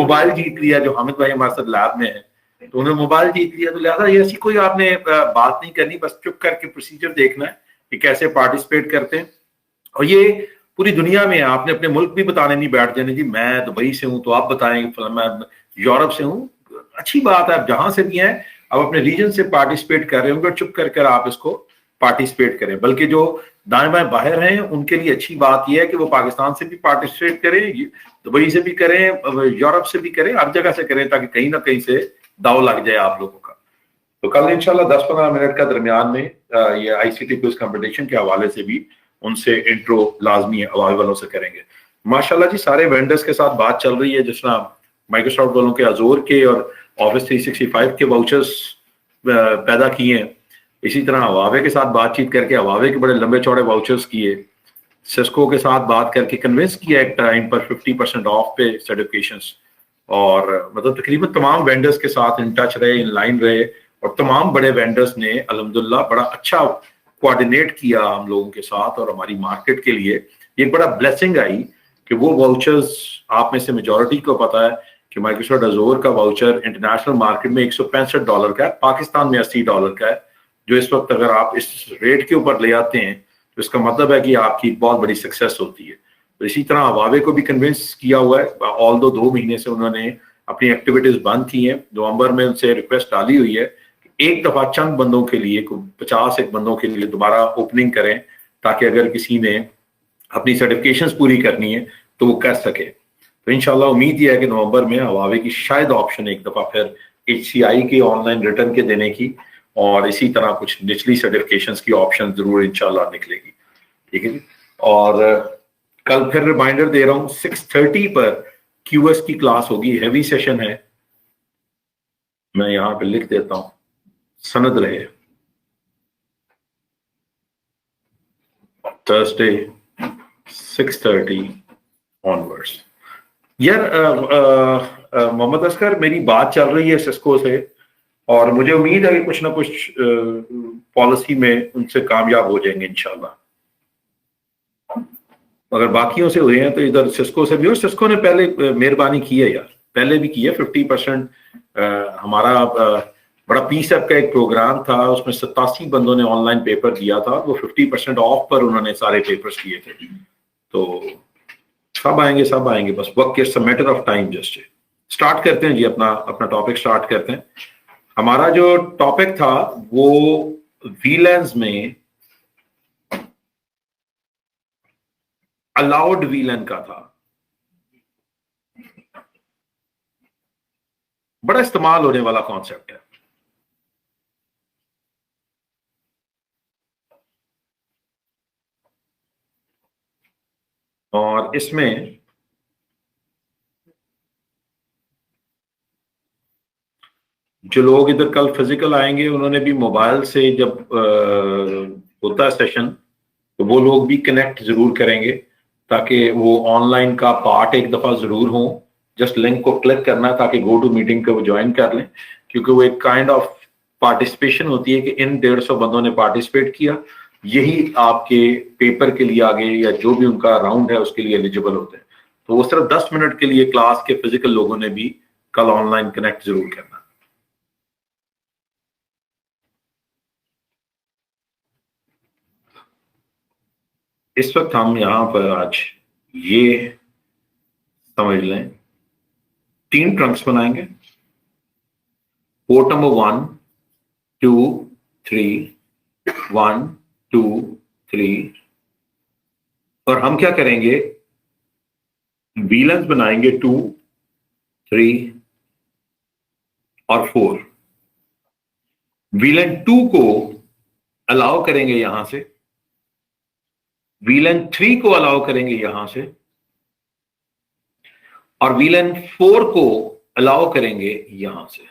Mobile जीत लिया, जो हामिद भाई हमारे साथ लैब में है, तो उन्होंने मोबाइल जीत लिया, तो लिहाजा ये ऐसी कोई आपने बात नहीं करनी, बस चुप करके प्रोसीजर देखना है कि कैसे पार्टिसिपेट करते हैं। और ये पूरी दुनिया में है, आपने अपने मुल्क भी बताने नहीं बैठ जाने जी मैं दुबई से हूं तो आप बताएं, मैं यूरोप से हूं, अच्छी बात है, आप जहां से भी हैं आप अपने रीजन से पार्टिसिपेट कर रहे होंगे, चुप कर आप इसको पार्टिसिपेट करें। बल्कि जो दाएं बाएं बाहर हैं उनके लिए अच्छी बात यह है कि वो पाकिस्तान से भी पार्टिसिपेट करें, दुबई से भी करें, यूरोप से भी करें, हर जगह से करें, ताकि कहीं ना कहीं से दाव लग जाए आप लोगों का। तो कल इंशाल्लाह 10-15 मिनट का दरमियान में ये आईसीटी क्विज कंपटीशन के हवाले से भी उनसे इंट्रो लाजमी अवावी वालों से करेंगे। माशाल्लाह जी, सारे वेंडर्स के साथ बात चल रही है, जिस तरह माइक्रोसॉफ्ट वालों के अजोर के और ऑफिस 365 के वाउचर्स पैदा किए हैं, इसी तरह हवावे के साथ बातचीत करके हवावे के बड़े लंबे चौड़े वाउचर्स किए, सिस्को के साथ बात करके कन्विंस किया एक टाइम पर 50% ऑफ पे सर्टिफिकेशंस, और मतलब तकरीबन तमाम वेंडर्स के साथ इन टच रहे, इन लाइन रहे, और तमाम बड़े वेंडर्स ने अल्हम्दुलिल्लाह बड़ा अच्छा कोऑर्डिनेट किया हम लोगों के साथ, और हमारी मार्केट के लिए ये बड़ा ब्लेसिंग आई कि वो वाउचर्स, आप में से मेजॉरिटी को पता है कि माइक्रोसॉफ्ट अजोर का वाउचर इंटरनेशनल मार्केट में $165 का है, पाकिस्तान में $80 का है, जो इस वक्त अगर आप इस रेट के ऊपर ले आते हैं तो इसका मतलब है कि आपकी बहुत बड़ी सक्सेस होती है। तो इसी तरह हवावे को भी कन्विंस किया हुआ है, ऑल दो 2 महीने से उन्होंने अपनी एक्टिविटीज बंद की हैं। नवंबर में उनसे रिक्वेस्ट डाली हुई है कि एक दफा चंद बंदों के लिए, 50 एक बंदों के लिए दोबारा ओपनिंग करें, ताकि अगर किसी ने अपनी सर्टिफिकेशंस पूरी करनी है तो वो कर सके। तो इंशाल्लाह उम्मीद ये है कि नवंबर में हवावे की शायद ऑप्शन एक दफा फिर HCI के ऑनलाइन रिटर्न के देने की, और इसी तरह कुछ निचली सर्टिफिकेशंस की ऑप्शन जरूर इंशाल्लाह निकलेगी। ठीक है जी। और कल फिर रिमाइंडर दे रहा हूं, 6:30 पर QS की क्लास होगी, हैवी सेशन है, मैं यहां पे लिख देता हूं, सनद रहे, थर्सडे 6:30 ऑनवर्ड्स। यार मोहम्मद असगर, मेरी बात चल रही है सिस्को से, और मुझे उम्मीद है कि कुछ ना कुछ पॉलिसी में उनसे कामयाब हो जाएंगे इंशाल्लाह। अगर बाकियों से हुए हैं तो इधर सिस्को से भी, और सिस्को ने पहले मेहरबानी की है यार, पहले भी की है 50%। हमारा बड़ा पीसअप का एक प्रोग्राम था, उसमें 87 बंदों ने ऑनलाइन पेपर दिया था, वो 50% ऑफ पर उन्होंने सारे पेपर्स किए थे। तो सब आएंगे, सब आएंगे, बस वक्त, it's a matter of time. Just start करते हैं जी, अपना टॉपिक स्टार्ट करते हैं। हमारा जो टॉपिक था वो वीलैंस में अलाउड वीलन का था, बड़ा इस्तेमाल होने वाला कॉन्सेप्ट है। और इसमें जो लोग इधर कल फिजिकल आएंगे, उन्होंने भी मोबाइल से, जब होता है सेशन, तो वो लोग भी कनेक्ट जरूर करेंगे, ताकि वो ऑनलाइन का पार्ट एक दफा जरूर हो। जस्ट लिंक को क्लिक करना है ताकि गो टू मीटिंग पे वो ज्वाइन कर लें, क्योंकि वो एक काइंड ऑफ पार्टिसिपेशन होती है कि इन 150 बंदों ने पार्टिसिपेट किया, यही आपके पेपर के लिए आगे या जो भी उनका राउंड है उसके लिए एलिजिबल होते हैं। तो वो सिर्फ 10 मिनट के लिए क्लास के फिजिकल लोगों ने भी कल ऑनलाइन कनेक्ट जरूर करना। इस वक्त हम यहां पर आज ये समझ लें, 3 ट्रंक्स बनाएंगे, पोर्ट नंबर 1 2 3, 1 2 3, और हम क्या करेंगे, वीलन्स बनाएंगे 2 3 और 4। वीलन 2 को अलाउ करेंगे यहां से, वीलन 3 को अलाउ करेंगे यहां से, और वीलन 4 को अलाउ करेंगे यहां से।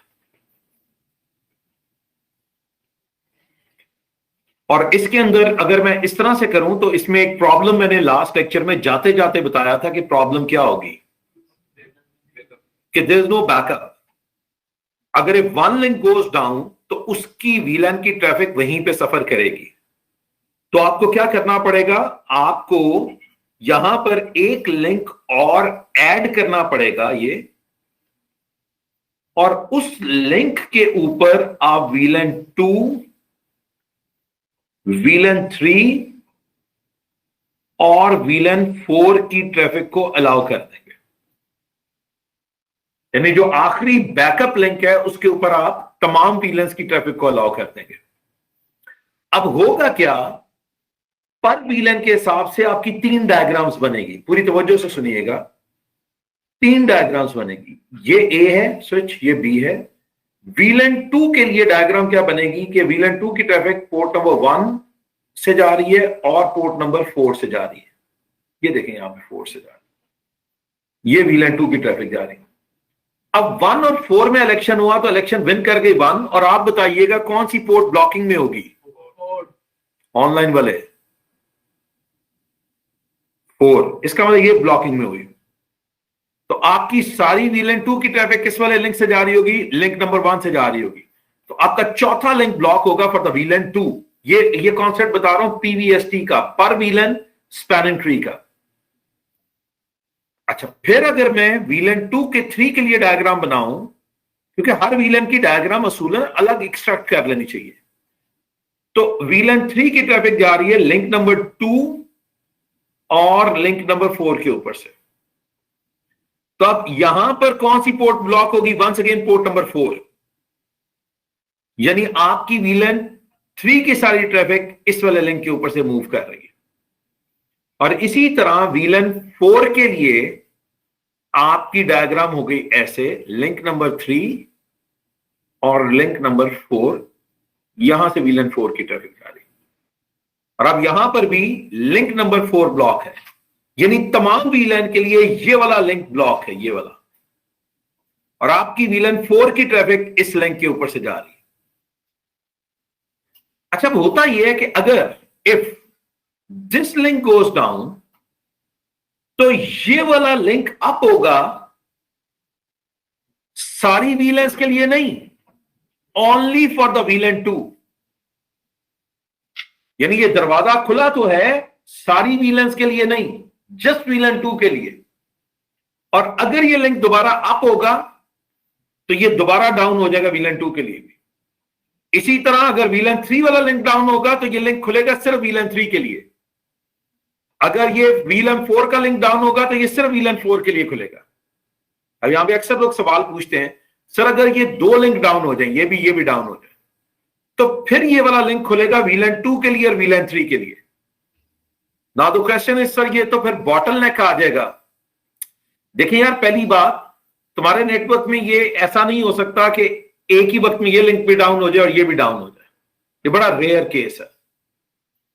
और इसके अंदर अगर मैं इस तरह से करूं तो इसमें एक प्रॉब्लम मैंने लास्ट लेक्चर में जाते जाते बताया था कि प्रॉब्लम क्या होगी, कि देयर इज नो बैकअप। अगर a one link goes down तो उसकी वीलन की ट्रैफिक वहीं पे सफर करेगी। तो आपको क्या करना पड़ेगा, आपको यहां पर एक लिंक और ऐड करना पड़ेगा, ये और उस लिंक के ऊपर आप VLAN 2, VLAN 3 और VLAN 4 की ट्रैफिक को अलाउ कर देंगे। यानी जो आखिरी बैकअप लिंक है उसके ऊपर आप तमाम VLANs की ट्रैफिक को अलाउ कर देंगे। अब होगा क्या, पर VLAN के हिसाब से आपकी 3 डायग्राम्स बनेगी। पूरी तवज्जो से सुनिएगा, 3 डायग्राम्स बनेगी। ये A है स्विच, ये B है। VLAN 2 के लिए डायग्राम क्या बनेगी कि VLAN 2 की ट्रैफिक पोर्ट नंबर 1 से जा रही है और पोर्ट नंबर 4 से जा रही है। ये देखें यहां पे 4 से जा रही है, ये VLAN 2 की ट्रैफिक जा रही है। अब 1 और 4 में इलेक्शन हुआ तो इलेक्शन विन कर गई 1, और आप बताइएगा कौन सी पोर्ट ब्लॉकिंग में होगी? ऑनलाइन वाले 4, इसका मतलब ये ब्लॉकिंग में हुई। तो आपकी सारी VLAN 2 की ट्रैफिक किस वाले लिंक से जा रही होगी? लिंक नंबर 1 से जा रही होगी। तो आपका चौथा लिंक ब्लॉक होगा फॉर द VLAN 2। ये कॉन्सेप्ट बता रहा हूं PVST का, पर VLAN स्पैनिंग ट्री का। अच्छा, फिर अगर मैं VLAN 2 के 3 के लिए डायग्राम बनाऊं, क्योंकि हर VLAN की डायग्राम असूलन अलग एक्सट्रैक्ट कर लेनी चाहिए, तो VLAN 3 की ट्रैफिक जा रही है लिंक नंबर 2 और लिंक नंबर 4 के ऊपर से। तो अब यहां पर कौन सी पोर्ट ब्लॉक होगी? Once again port number 4। यानी आपकी VLAN 3 की सारी ट्रैफिक इस वाले लिंक के ऊपर से मूव कर रही है। और इसी तरह VLAN 4 के लिए आपकी डायग्राम हो गई ऐसे, लिंक नंबर 3 और लिंक नंबर 4, यहां से VLAN 4 की ट्रैफिक जा रही है। और अब यहां पर भी लिंक नंबर 4 ब्लॉक है, यानी तमाम VLAN के लिए ये वाला लिंक ब्लॉक है, ये वाला। और आपकी VLAN 4 की ट्रैफिक इस लिंक के ऊपर से जा रही है। अच्छा, अब होता यह है कि अगर if this link goes down, तो ये वाला लिंक अप होगा सारी VLANs के लिए नहीं, ओनली फॉर द VLAN 2। यानी ये दरवाजा खुला तो है सारी VLANs के लिए नहीं, जस्ट VLAN 2 के लिए। और अगर ये लिंक दोबारा अप होगा तो ये दोबारा डाउन हो जाएगा VLAN 2 के लिए भी। इसी तरह अगर VLAN 3 वाला लिंक डाउन होगा तो ये लिंक खुलेगा सिर्फ VLAN 3 के लिए। अगर ये VLAN 4 का लिंक डाउन होगा तो ये सिर्फ VLAN 4 के लिए खुलेगा। अब यहां पे अक्सर लोग सवाल पूछते हैं, सर अगर ये 2 लिंक डाउन हो जाए, ये भी डाउन हो जाए, तो फिर ये वाला लिंक खुलेगा VLAN 2 के लिए और VLAN 3 के लिए। ना तो क्वेश्चन इज सर ये तो फिर बॉटल नेक आ जाएगा। देखिए यार, पहली बात, तुम्हारे नेटवर्क में ये ऐसा नहीं हो सकता कि एक ही वक्त में ये लिंक भी डाउन हो जाए और ये भी डाउन हो जाए। ये बड़ा रेयर केस है।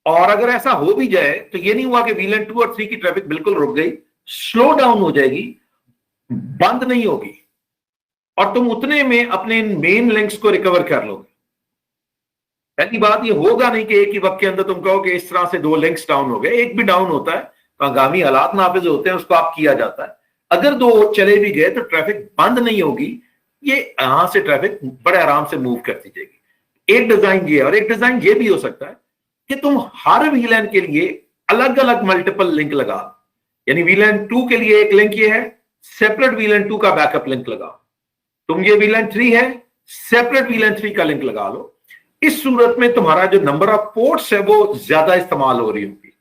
और अगर ऐसा हो भी जाए तो ये नहीं हुआ कि VLAN 2 और 3 की ट्रैफिक बिल्कुल रुक गई, स्लो डाउन हो जाएगी, बंद नहीं होगी, और तुम उतने में अपने मेन लिंक्स को रिकवर कर लोगे। पहली बात, ये होगा नहीं कि एक ही वक्त के अंदर तुम कहो कि इस तरह से 2 लिंक्स डाउन हो गए। एक भी डाउन होता है तो आगामी हालात नाफिज होते हैं, उसको आप किया जाता है। अगर 2 चले भी गए तो ट्रैफिक बंद नहीं होगी, ये यहां से ट्रैफिक बड़े आराम से मूव करती जाएगी। एक डिजाइन ये है, और एक डिजाइन ये भी हो सकता है कि तुम हर VLAN के लिए अलग अलग मल्टीपल लिंक लगा। यानी VLAN 2 के लिए एक लिंक ये है, सेपरेट VLAN 2 का बैकअप लिंक लगाओ। तुम ये VLAN 3 है, सेपरेट VLAN 3 का लिंक लगा लो। इस सूरत में तुम्हारा जो नंबर ऑफ पोर्ट्स है वो ज्यादा इस्तेमाल हो रही होगी।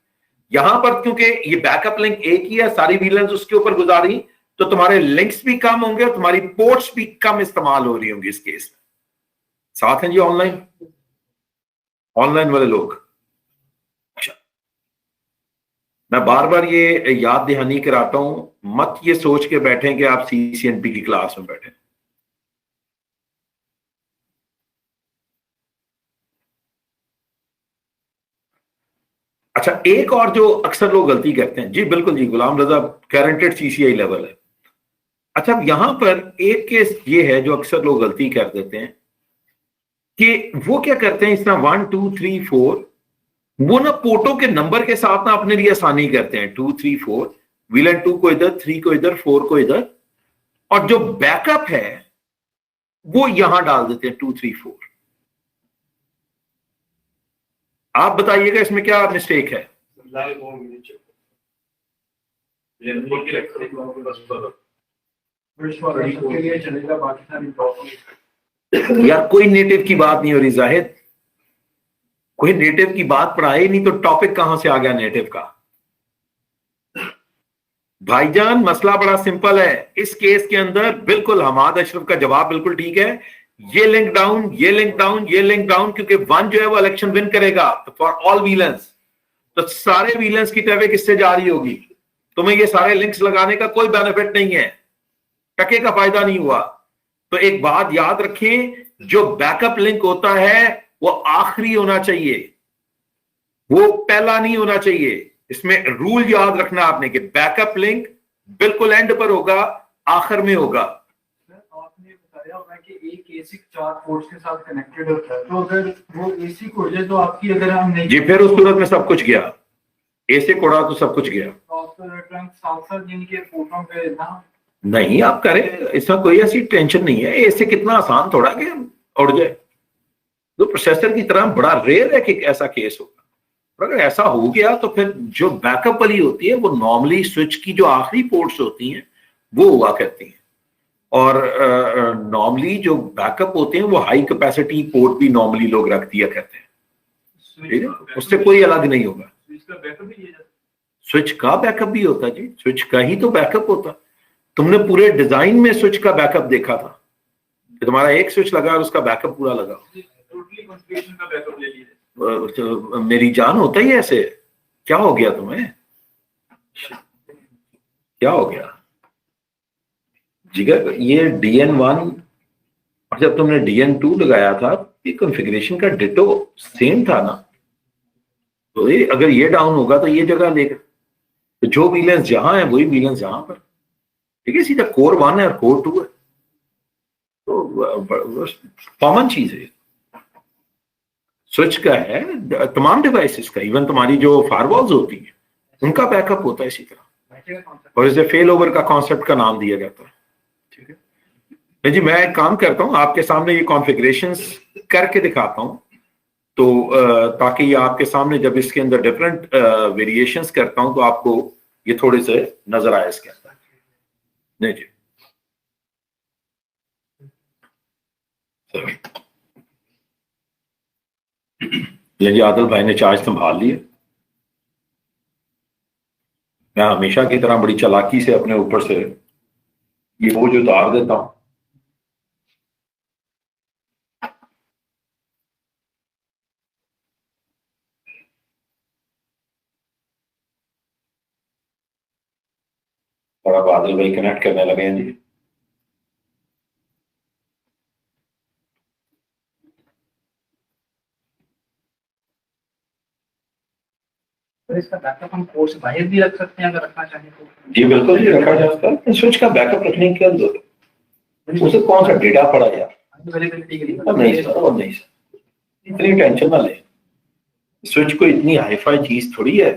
यहां पर क्योंकि ये बैकअप लिंक एक ही है, सारी VLANs उसके ऊपर गुजारी, तो तुम्हारे लिंक्स भी कम होंगे और तुम्हारी पोर्ट्स भी कम इस्तेमाल हो रही होंगी इस केस में। साथ हैं जी ऑनलाइन वाले लोग? अच्छा, मैं बार बार ये याद दहानी कराता हूं, मत ये सोच के बैठें कि आप CCNP की क्लास में बैठे। अच्छा, एक और जो अक्सर लोग गलती करते हैं, जी बिल्कुल जी, गुलाम रजा गारंटेड CCI लेवल है। अच्छा, अब यहां पर एक केस ये है जो अक्सर लोग गलती कर देते हैं कि वो क्या करते हैं, इस तरह 1 2 3 4, वो ना पोर्टों के नंबर के साथ ना अपने लिए आसानी करते हैं। 2 3 4, VLAN 2 को इधर, 3 को इधर, 4 को इधर, और जो बैकअप है वो यहां डाल देते हैं 2 3 4। आप बताइएगा इसमें क्या मिस्टेक है? सबके लिए चलेगा, बाकी सारी प्रॉब्लम। यार कोई नेटिव की बात नहीं हो रही जाहिद, कोई नेटिव की बात पढ़ाई ही नहीं, तो टॉपिक कहां से आ गया नेटिव का? भाईजान मसला बड़ा सिंपल है इस केस के अंदर। बिल्कुल हमाद अशरफ का जवाब बिल्कुल ठीक है। ये लिंक डाउन, ये लिंक डाउन, ये लिंक डाउन, क्योंकि वन जो है वो इलेक्शन विन करेगा फॉर ऑल विलन्स। तो सारे विलन्स की ट्रैफिक इससे जा रही होगी। तुम्हें ये सारे लिंक्स लगाने का कोई बेनिफिट नहीं है, टके का फायदा नहीं हुआ। तो एक बात याद रखें, जो बैकअप लिंक होता है वो आखिरी होना चाहिए, वो पहला नहीं होना चाहिए। इसमें रूल याद रखना आपने कि बैकअप लिंक बिल्कुल एंड पर होगा, आखिर में होगा। आपने बताया होगा कि एक एसी 4 पोर्ट्स के साथ कनेक्टेड होता है, तो अगर वो एसी को जाए तो आपकी, अगर हम नहीं जी फिर उस सूरत में सब कुछ गया, एसी कोड़ा तो सब कुछ गया। ट्रंक साथ जिनके पोर्टों पे ना नहीं आप करें, इसमें कोई ऐसी टेंशन नहीं है। ऐसे कितना आसान थोड़ा कि उड़ जाए, तो प्रोसेसर की तरह बड़ा रेयर है कि ऐसा केस होगा। और अगर ऐसा हो गया तो फिर जो बैकअप वाली होती है वो नॉर्मली स्विच की जो आखिरी पोर्ट्स होती हैं वो हुआ करती हैं, और नॉर्मली जो बैकअप होते हैं वो हाई कैपेसिटी पोर्ट भी नॉर्मली लोग रख दिया करते हैं, ठीक है, उससे कोई अलग नहीं होगा। स्विच का बैकअप भी होता है जी, स्विच का ही तो बैकअप होता। तुमने पूरे डिजाइन में स्विच का बैकअप देखा था कि तुम्हारा एक स्विच लगा और उसका बैकअप पूरा लगा। तो मेरी जान होता ही ऐसे। क्या हो गया तुम्हें, क्या हो गया जिगर? ये DN1 और जब तुमने DN2 लगाया था ये कॉन्फ़िगरेशन का डिटो सेम था ना। तो ये अगर ये डाउन होगा तो ये जगह लेगा, तो जो विलेंस जहां है वही विलेंस जहां पर, ठीक है। सीधा कोर 1 है और कोर 2 है, तो कॉमन चीज है। स्विच का है तमाम डिवाइसेस का, इवन तुम्हारी जो फायरवॉल्स होती हैं उनका बैकअप होता है इसी तरह, और इसे फेल ओवर का कॉन्सेप्ट का नाम दिया जाता है, ठीक है जी। मैं एक काम करता हूं, आपके सामने ये कॉन्फ़िगरेशंस करके दिखाता हूं, तो ताकि ये आपके सामने जब इसके अंदर डिफरेंट वेरिएशंस करता हूं तो आपको ये थोड़े से नजर आए इसके अंदर। नहीं जी जी, आदिल भाई ने चार्ज संभाल लिया। मैं हमेशा की तरह बड़ी चालाकी से अपने ऊपर से ये बोझ उतार देता हूं। और अब आदिल भाई कनेक्ट करने लगे हैं जी। तो इसका बैकअप हम कोर्स बाहर भी रख सकते हैं अगर रखना चाहें तो। जी बिल्कुल जी, रखा जा सकता है। स्विच का बैकअप रखने की क्या जरूरत है, उसे कौन सा डेटा पड़ा यार? नहीं सर, और नहीं सर, इतनी टेंशन ना ले। स्विच को इतनी हाईफाई चीज थोड़ी है,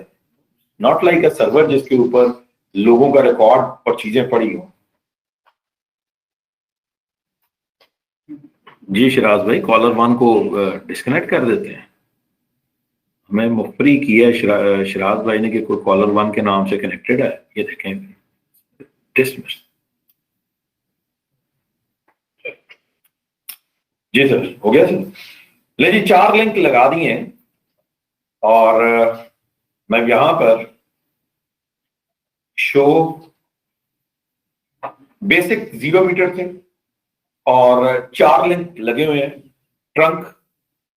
नॉट लाइक अ सर्वर जिसके ऊपर लोगों का रिकॉर्ड और चीजें पड़ी हो। जी शिराज भाई, कॉलर 1 को डिस्कनेक्ट कर देते हैं। हमें मुखबरी की है शिराज भाई ने कि कोई कॉलर 1 के नाम से कनेक्टेड है, ये देखें। डिसमिस। जी सर, हो गया सर। ले जी, 4 लिंक लगा दिए हैं और मैं यहां पर शो बेसिक 0 मीटर थे और 4 लिंक लगे हुए हैं, ट्रंक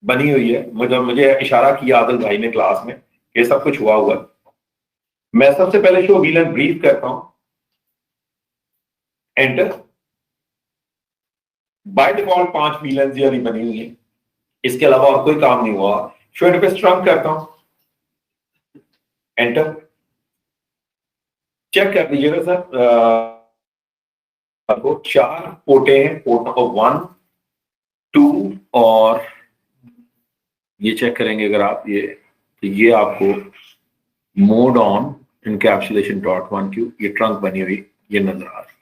बनी हुई है। मुझे इशारा किया आदिल भाई ने क्लास में, ये सब कुछ हुआ हुआ। मैं सबसे पहले शो वीलन ब्रीफ करता हूं, एंटर। बाय डिफॉल्ट 5 वीलन ही बनी हुई है, इसके अलावा और कोई काम नहीं हुआ। शो इंटरफेस ट्रंक करता हूं, एंटर। चेक कर लीजिएगा सर, आपको 4 पोर्टे हैं, पोर्ट नंबर 1, 2 और ये चेक करेंगे अगर आप ये, तो ये आपको mode on encapsulation dot 1Q ये ट्रंक बनी हुई ये नजर आ रही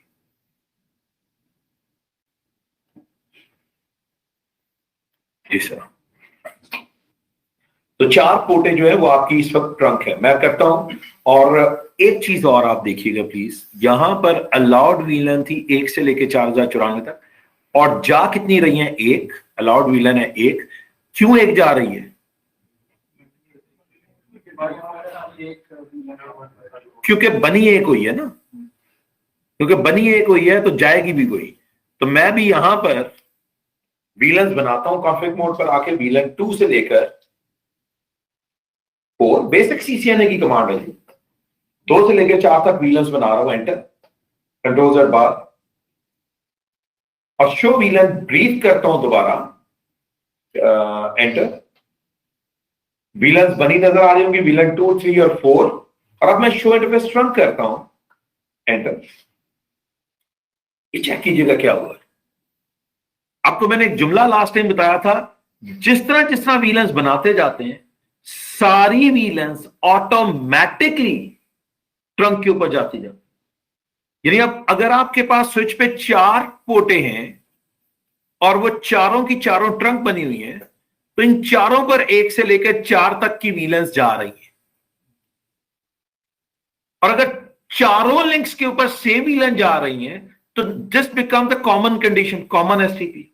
है जी सर। तो 4 पोर्टे जो है वो आपकी इस वक्त ट्रंक है। मैं करता हूं और एक चीज और आप देखिएगा प्लीज, यहां पर अलाउड वीलन थी 1 से लेके 4094 तक, और जा कितनी रही है? 1। अलाउड वीलन है 1। क्यों 1 जा रही है? क्योंकि बनी एक हुई है ना, क्योंकि बनी एक हुई है तो जाएगी भी कोई। तो मैं भी यहां पर वीलन्स बनाता हूं, कॉन्फ़िग मोड पर आके वीलन 2 से लेकर 4, बेसिक CCNA की कमांड है जी, 2 से लेकर 4 तक वीलन्स बना रहा हूं। एंटर, कंट्रोल Z बार, और शो वीलन ब्रीथ करता हूं दोबारा, एंटर। वीलन्स बनी नजर आ रही होंगी, वीलन 2, 3 और 4, और अब मैं शो इंटरफेस रन करता हूं, एंटर। ये चेक कीजिएगा क्या हुआ। आपको मैंने एक जुमला लास्ट टाइम बताया था, जिस तरह वीलन्स बनाते जाते हैं, सारी वीलन्स ऑटोमेटिकली ट्रंक के ऊपर जाती जाती। यानी अब अगर आपके पास स्विच पे 4 पोर्टें हैं और वो चारों की चारों ट्रंक बनी हुई हैं, तो इन चारों पर 1 से लेकर 4 तक की वीलन्स जा रही है। और अगर चारों लिंक्स के ऊपर सेम वीलन जा रही हैं, तो this become the common condition, common STP.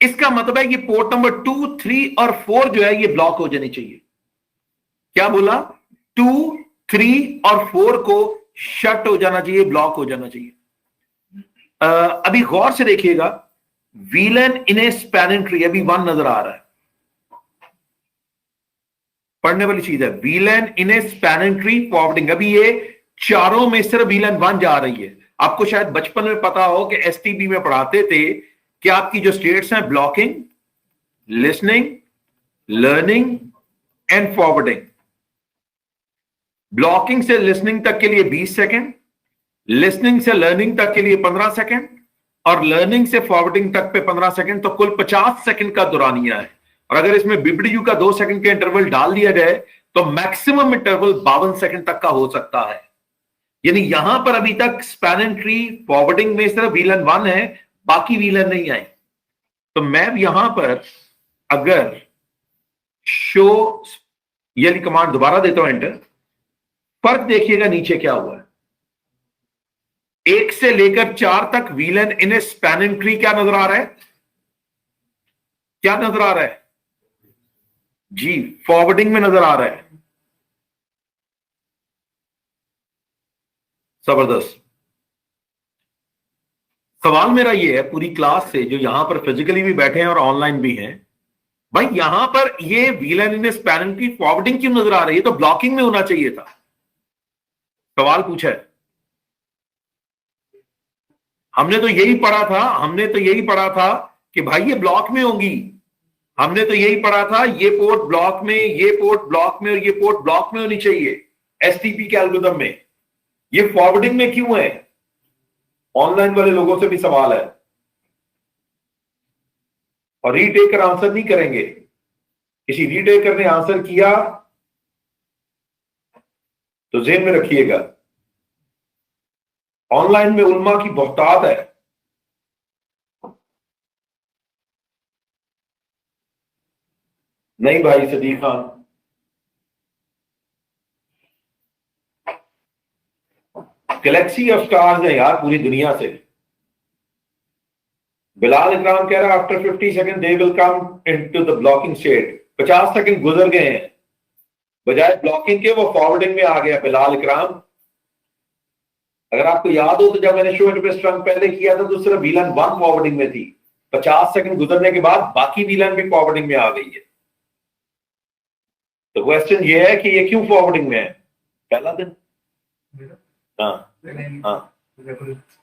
इसका मतलब है ये पोर्ट नंबर 2, 3 और 4 जो है ये ब्लॉक हो जानी चाहिए। क्या बोला? 2, 3 और 4 को शट हो जाना चाहिए, ब्लॉक हो जाना चाहिए। अभी गौर से देखिएगा, वीलन इन ए स्पैनिंग ट्री, अभी 1 नजर आ रहा है, पढ़ने वाली चीज है। वीलन इन ए स्पैनिंग ट्री फॉरवर्डिंग, अभी ये चारों में सिर्फ वीलन 1 जा रही है। आपको शायद बचपन में पता हो कि एसटीबी में पढ़ाते थे कि आपकी जो स्टेट्स हैं, blocking, listening, learning and forwarding. Blocking से लिसनिंग तक के लिए 20 सेकेंड, लिसनिंग से लर्निंग तक के लिए 15 सेकेंड, और लर्निंग से फॉरवर्डिंग तक पे 15 सेकेंड, तो कुल 50 सेकेंड का दौरानिया है। और अगर इसमें बीबीडीयू का 2 सेकेंड का इंटरवल डाल दिया जाए तो मैक्सिमम इंटरवल 52 सेकेंड तक का हो सकता है। यानी यहां पर अभी तक स्पैनिंग ट्री फॉरवर्डिंग में सिर्फ वीलन 1 है, बाकी वीलन नहीं आए। तो मैं यहां पर अगर शो ये कमांड दोबारा देता हूं, एंटर, फर्क देखिएगा नीचे क्या हुआ है। 1 से लेकर 4 तक वीलन इन ए स्पैनिंग ट्री क्या नजर आ रहा है? क्या नजर आ रहा है जी? फॉरवर्डिंग में नजर आ रहा है। जबरदस्त। सवाल मेरा ये है पूरी क्लास से, जो यहां पर फिजिकली भी बैठे हैं और ऑनलाइन भी हैं, भाई यहां पर ये वीलन इन ए स्पैनिंग ट्री फॉरवर्डिंग क्यों नजर आ रही है? तो ब्लॉकिंग में होना चाहिए था। सवाल पूछा है, हमने तो यही पढ़ा था कि भाई ये ब्लॉक में होंगी। हमने तो यही पढ़ा था, ये पोर्ट ब्लॉक में, ये पोर्ट ब्लॉक में, और ये पोर्ट ब्लॉक में होनी चाहिए एसटीपी के एल्गोरिथम में। ये फॉरवर्डिंग में क्यों है? ऑनलाइन वाले लोगों से भी सवाल है, और रीटेकर आंसर नहीं करेंगे। किसी रीटेकर ने आंसर किया तो जेहन में रखिएगा, ऑनलाइन में उल्मा की बहुतात है। नहीं भाई Sadiq Khan, Galaxy of stars है यार पूरी दुनिया से। बिलाल इकराम कह रहा है after 50 second they will come into the blocking state. 50 second गुजर गए हैं, बजाय ब्लॉकिंग के वो फॉरवर्डिंग में आ गया। बिलाल इकराम, अगर आपको याद हो तो जब मैंने शो इंटरफेस ट्रंक पहले किया था तो सिर्फ वीलन 1 फॉरवर्डिंग में थी। 50 सेकंड गुजरने के बाद बाकी वीलन भी फॉरवर्डिंग में आ गई है। तो क्वेश्चन ये है कि ये क्यों फॉरवर्डिंग में है? पहला दिन, हाँ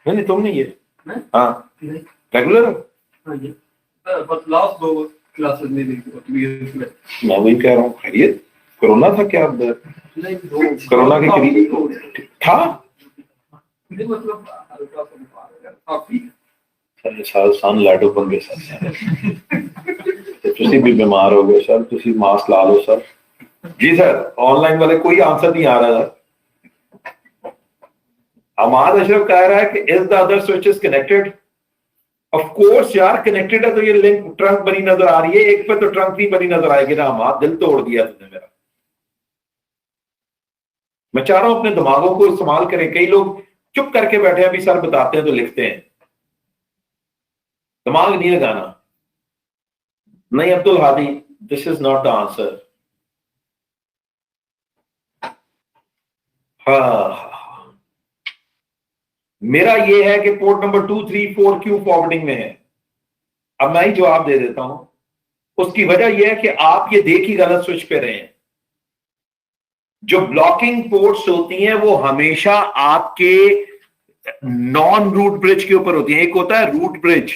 नहीं तुम नहीं, ये हाँ रेगुलर हो। मैं वही कह रहा हूँ, खैरियत? कोरोना था क्या? कोरोना के करीब था। सन लैडो बन गए सर, तुसी भी बीमार हो गए सर, तुसी मास्क ला लो सर। जी सर, ऑनलाइन वाले कोई आंसर नहीं आ रहा था। हमाद अशरफ कह रहा है कि is the other switches connected? Of course यार कनेक्टेड है, तो ये लिंक ट्रंक बनी नजर आ रही है, एक पे तो ट्रंक नहीं बनी नजर आएगी ना। हमाद, दिल तोड़ दिया तुमने मेरा। मैं चाह रहा हूं अपने दिमागों को इस्तेमाल करें। कई लोग चुप करके बैठे हैं, अभी सर बताते हैं तो लिखते हैं, दिमाग नहीं लगाना। नहीं Abdul Hadi, this is not the answer. हाँ, मेरा ये है कि पोर्ट नंबर 2, 3, 4 क्यू फॉरवर्डिंग में है। अब मैं ही जवाब दे देता हूं। उसकी वजह यह है कि आप ये देख ही गलत स्विच पे रहे हैं। जो ब्लॉकिंग पोर्ट्स होती हैं वो हमेशा आपके नॉन रूट ब्रिज के ऊपर होती हैं। एक होता है रूट ब्रिज।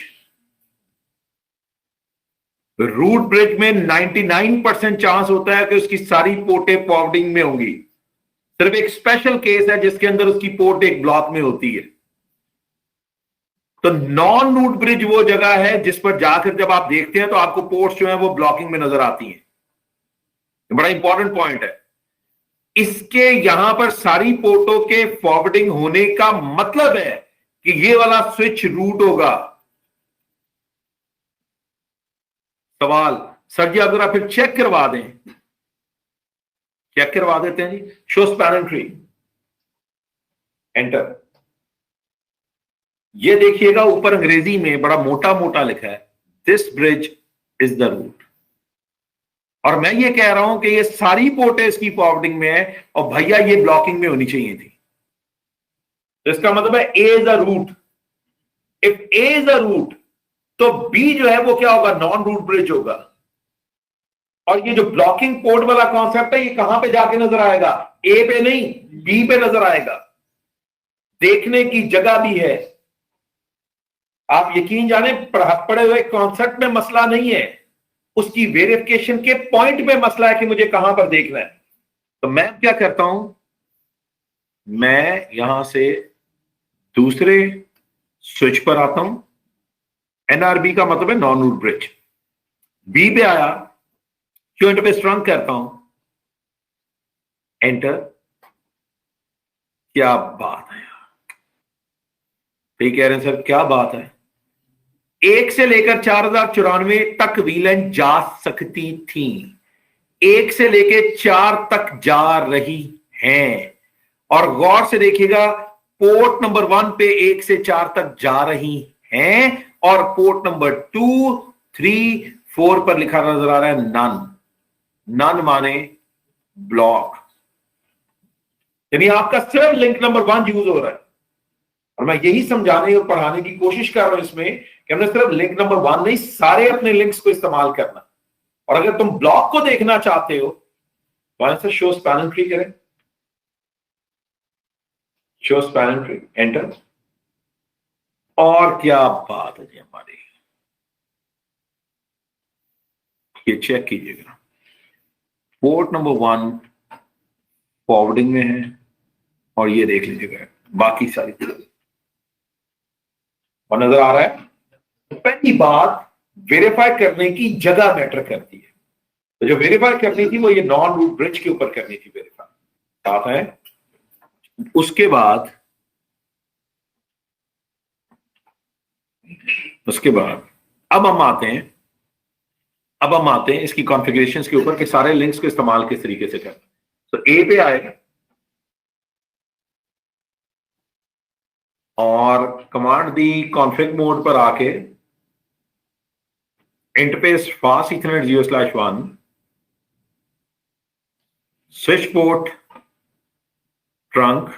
रूट ब्रिज में 99% चांस होता है कि उसकी सारी पोर्टें फॉरवर्डिंग में होंगी। सिर्फ एक स्पेशल केस है जिसके अंदर उसकी पोर्ट एक ब्लॉक में होती है। तो नॉन रूट ब्रिज वो जगह है जिस पर जाकर जब आप देखते हैं तो आपको पोर्ट्स जो है वो ब्लॉकिंग में नजर आती हैं। बड़ा इंपॉर्टेंट पॉइंट है। इसके यहां पर सारी पोर्टों के फॉरवर्डिंग होने का मतलब है कि ये वाला स्विच रूट होगा। सवाल, सर जी अगर आप फिर चेक करवा दें, चेक करवा देते हैं जी। Show spanning tree, enter. ये देखिएगा ऊपर अंग्रेजी में बड़ा मोटा मोटा लिखा है, this bridge is the root. और मैं ये कह रहा हूं कि ये सारी पोर्टें इसकी फॉरवर्डिंग में है और भैया ये ब्लॉकिंग में होनी चाहिए थी। तो इसका मतलब है A is a root. If A is a root तो बी जो है वो क्या होगा, नॉन रूट ब्रिज होगा। और ये जो ब्लॉकिंग पोर्ट वाला कॉन्सेप्ट है ये कहां पे जाके नजर आएगा, ए पे नहीं बी पे नजर आएगा। देखने की जगह भी है। आप यकीन जाने पढ़े हुए कॉन्सेप्ट में मसला नहीं है, उसकी वेरिफिकेशन के पॉइंट में मसला है कि मुझे कहां पर देखना है। तो मैं क्या करता हूं, मैं यहां से दूसरे स्विच पर आता हूं। एनआरबी का मतलब है नॉन रूट ब्रिज। बी पे आया, क्यू इंटरफेस रन करता हूं, एंटर। क्या बात है यार, ठीक कह रहे हैं सर, क्या बात है। 1 से लेकर 4094 तक वीलन जा सकती थी, 1 से लेकर 4 तक जा रही हैं। और गौर से देखिएगा, पोर्ट नंबर 1 पे 1 से 4 तक जा रही हैं और पोर्ट नंबर 2, 3, 4 पर लिखा नजर आ रहा है नन। नन माने ब्लॉक, यानी आपका सिर्फ लिंक नंबर 1 यूज हो रहा है। और मैं यही समझाने और पढ़ाने की कोशिश कर रहा हूं इसमें कि हमने सिर्फ लिंक नंबर 1 नहीं, सारे अपने लिंक्स को इस्तेमाल करना। और अगर तुम ब्लॉक को देखना चाहते हो तो आंसर शो स्पैनिंग ट्री करें, शो स्पैनिंग ट्री, एंटर। और क्या बात है जी हमारी, ये चेक कीजिएगा, पोर्ट नंबर 1 फॉरवर्डिंग में है और ये देख लीजिएगा बाकी सारी और नजर आ रहा है। तो पहली बात, वेरीफाई करने की जगह मैटर करती है। तो जो वेरीफाई करनी थी वो ये नॉन रूट ब्रिज के ऊपर करनी थी वेरीफाई, साथ है। उसके बाद अब हम आते हैं इसकी कॉन्फ़िगरेशंस के ऊपर कि सारे लिंक्स को इस्तेमाल किस तरीके से करना। तो ए पे आएगा और कमांड दी कॉन्फ़िग मोड पर आके interface fast ethernet 0/1 switch port trunk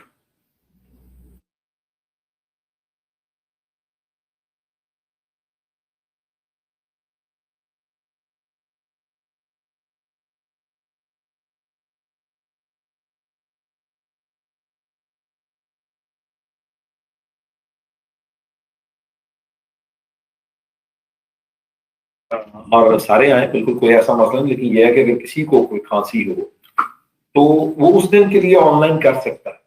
और सारे आए, बिल्कुल कोई ऐसा मसला नहीं। लेकिन यह है कि अगर किसी को कोई खांसी हो तो वो उस दिन के लिए ऑनलाइन कर सकता है,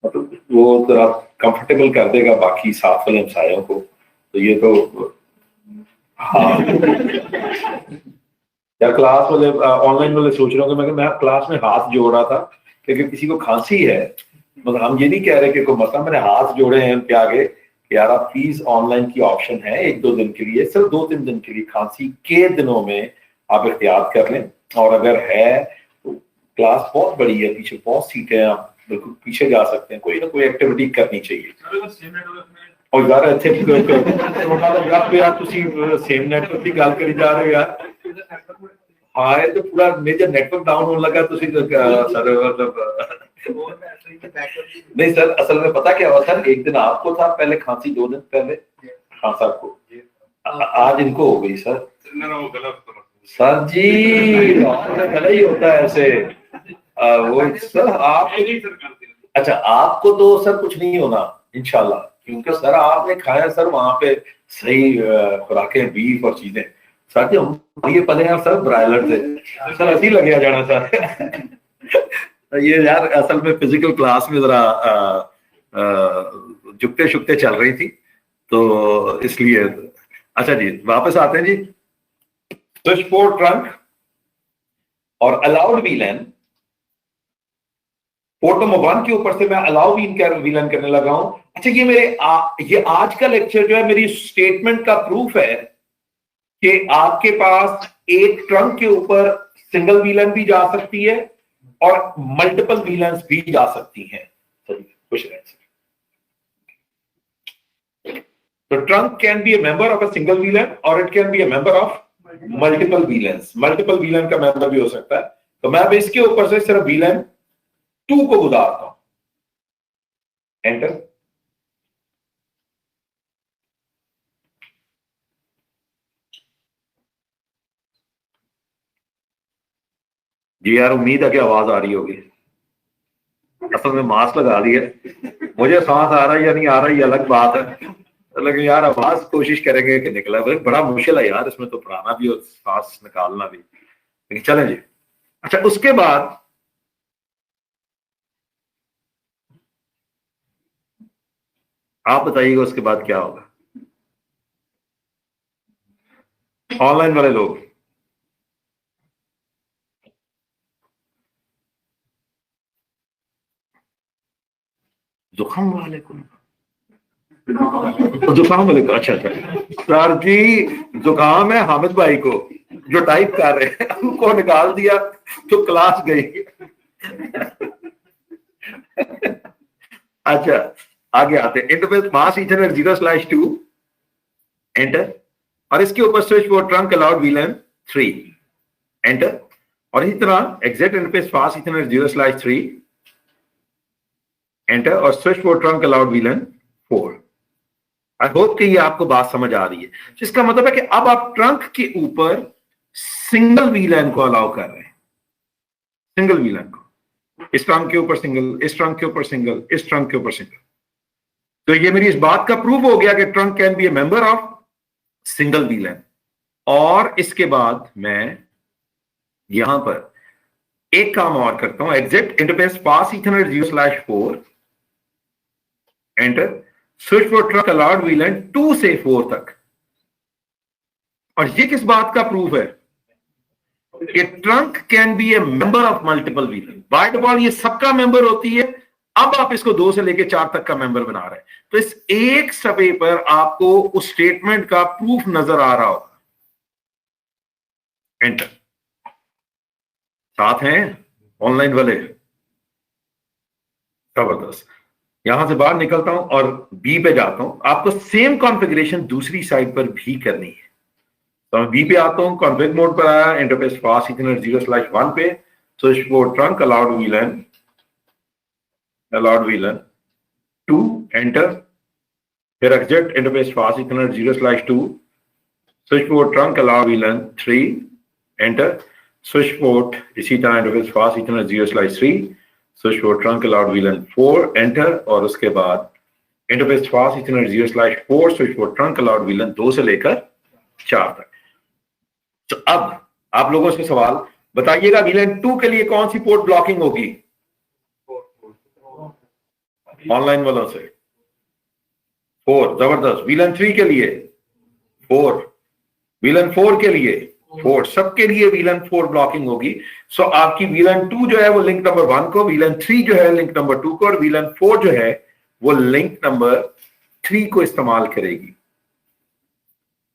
मतलब वो जरा कंफर्टेबल कर देगा बाकी साथ वाले हमसायों को। तो ये तो हाँ यार, क्लास वाले ऑनलाइन वाले सोच रहे होंगे मैं क्लास में हाथ जोड़ रहा था कि अगर किसी को खांसी है, मतलब हम ये नहीं कह रहे कि कोई मसला, मैंने हाथ जोड़े हैं उनके आगे कि यार आप प्लीज, ऑनलाइन की ऑप्शन है 1-2 दिन के लिए, सिर्फ 2-3 दिन के लिए खांसी के दिनों में आप एहतियात कर लें। और अगर है तो क्लास बहुत बड़ी है, पीछे बहुत सीटें हैं, आप बिल्कुल पीछे जा सकते हैं, कोई ना कोई एक्टिविटी करनी चाहिए। और यार ਇੱਥੇ यार ਤੁਸੀਂ सेम नेटवर्क की गल करी जा रहे हो यार। हाँ, ये तो पूरा मेजर नेटवर्क डाउन होने लगा। ਤੁਸੀਂ सर मतलब नहीं सर, असल में पता क्या हुआ सर, एक दिन आपको था पहले खांसी, 2 दिन पहले खान साहब को, आज इनको हो गई सर। सर जी गला ही होता है ऐसे। वो सर आप, अच्छा आपको तो सर कुछ नहीं होना इंशाल्लाह, क्योंकि सर आपने खाया सर वहां पे सही खुराकें, बीफ और चीजें। सर जी हम ये पले हैं सर ब्रायलर से, सर ऐसे ही लगे जाना सर। ये यार असल में फिजिकल क्लास में जरा झुकते शुकते चल रही थी तो इसलिए। अच्छा जी वापस आते हैं जी। स्विच पोर्ट ट्रंक और अलाउड वीलन, पोर्ट नंबर 1 के ऊपर से मैं अलाउ वीलन करने लगा हूं। अच्छा ये मेरे ये आज का लेक्चर जो है मेरी स्टेटमेंट का प्रूफ है कि आपके पास एक ट्रंक के ऊपर सिंगल वीलन भी जा सकती है और मल्टीपल वीलन्स भी जा सकती हैं। खुश रहें सर। तो trunk can be a member of a single VLAN और it can be a member of multiple VLANs. Multiple VLAN का मेंबर भी हो सकता है। तो मैं अब इसके ऊपर से सिर्फ वीलन 2 को गुजारता हूं, एंटर। जी यार उम्मीद है कि आवाज आ रही होगी। असल में मास्क लगा लिया, मुझे सांस आ रहा है या नहीं आ रहा है ये अलग बात है, लेकिन यार आवाज कोशिश करेंगे कि निकला। बड़ा मुश्किल है यार इसमें तो, पढ़ाना भी और सांस निकालना भी, लेकिन चलें जी। अच्छा उसके बाद आप बताइएगा उसके बाद क्या होगा। ऑनलाइन वाले लोग जुकाम वाले को, जुकाम वाले को, अच्छा अच्छा सर जी जुकाम है हामिद भाई को जो टाइप कर रहे हैं, उनको निकाल दिया तो क्लास गई। अच्छा आगे आते हैं। इंटरफेस मास इथरनेट 0/2 एंटर, और इसके ऊपर switch port trunk allowed VLAN 3 enter, और इसी तरह exit interface fast ethernet 0/3 enter, और switch port trunk allowed VLAN 4। I hope कि ये आपको बात समझ आ रही है। जिसका मतलब है कि अब आप ट्रंक के ऊपर सिंगल वीलन को अलाउ कर रहे हैं, सिंगल वीलन को, इस ट्रंक के ऊपर सिंगल, इस ट्रंक के ऊपर सिंगल, इस ट्रंक के ऊपर सिंगल। तो ये मेरी इस बात का प्रूफ हो गया कि trunk can be a member of single VLAN. और इसके बाद मैं यहां पर एक काम और करता हूं, exit interface fast ethernet 0/4 enter, switch port trunk allowed VLAN 2 से 4 तक। और ये किस बात का प्रूफ है कि trunk can be a member of multiple VLAN. By default ये सबका मेंबर होती है, अब आप इसको 2 से लेकर 4 तक का मेंबर बना रहे हैं। तो इस एक सफे पर आपको उस स्टेटमेंट का प्रूफ नजर आ रहा होगा। एंटर, साथ हैं ऑनलाइन वाले, जबरदस्त। यहां से बाहर निकलता हूं और बी पे जाता हूं। आपको सेम कॉन्फ़िगरेशन दूसरी साइड पर भी करनी है। तो मैं बी पे आता हूं, कॉन्फ़िग मोड पर आया, इंटरफेस फास्ट इथरनेट 0/1 पे, switch port trunk allowed VLAN 2 enter, फिर exit interface fast ethernet 0/2, switch port trunk allowed VLAN 3 enter, switch port इसी तरह interface fast ethernet 0/3, switch port trunk allowed VLAN 4 enter, और उसके बाद interface fast ethernet 0/4, switch port trunk allowed VLAN 2 से लेकर 4 तक। तो अब आप लोगों से सवाल बताइएगा, वीलन 2 के लिए कौन सी पोर्ट ब्लॉकिंग होगी ऑनलाइन वालों से? 4, जबरदस्त। वीलन 3 के लिए 4, वीलन 4 के लिए 4, सबके लिए वीलन 4 ब्लॉकिंग होगी। सो आपकी वीलन 2 जो है वो लिंक नंबर 1 को, वीलन 3 जो है लिंक नंबर 2 को, और वीलन 4 जो है वो लिंक नंबर 3 को इस्तेमाल करेगी।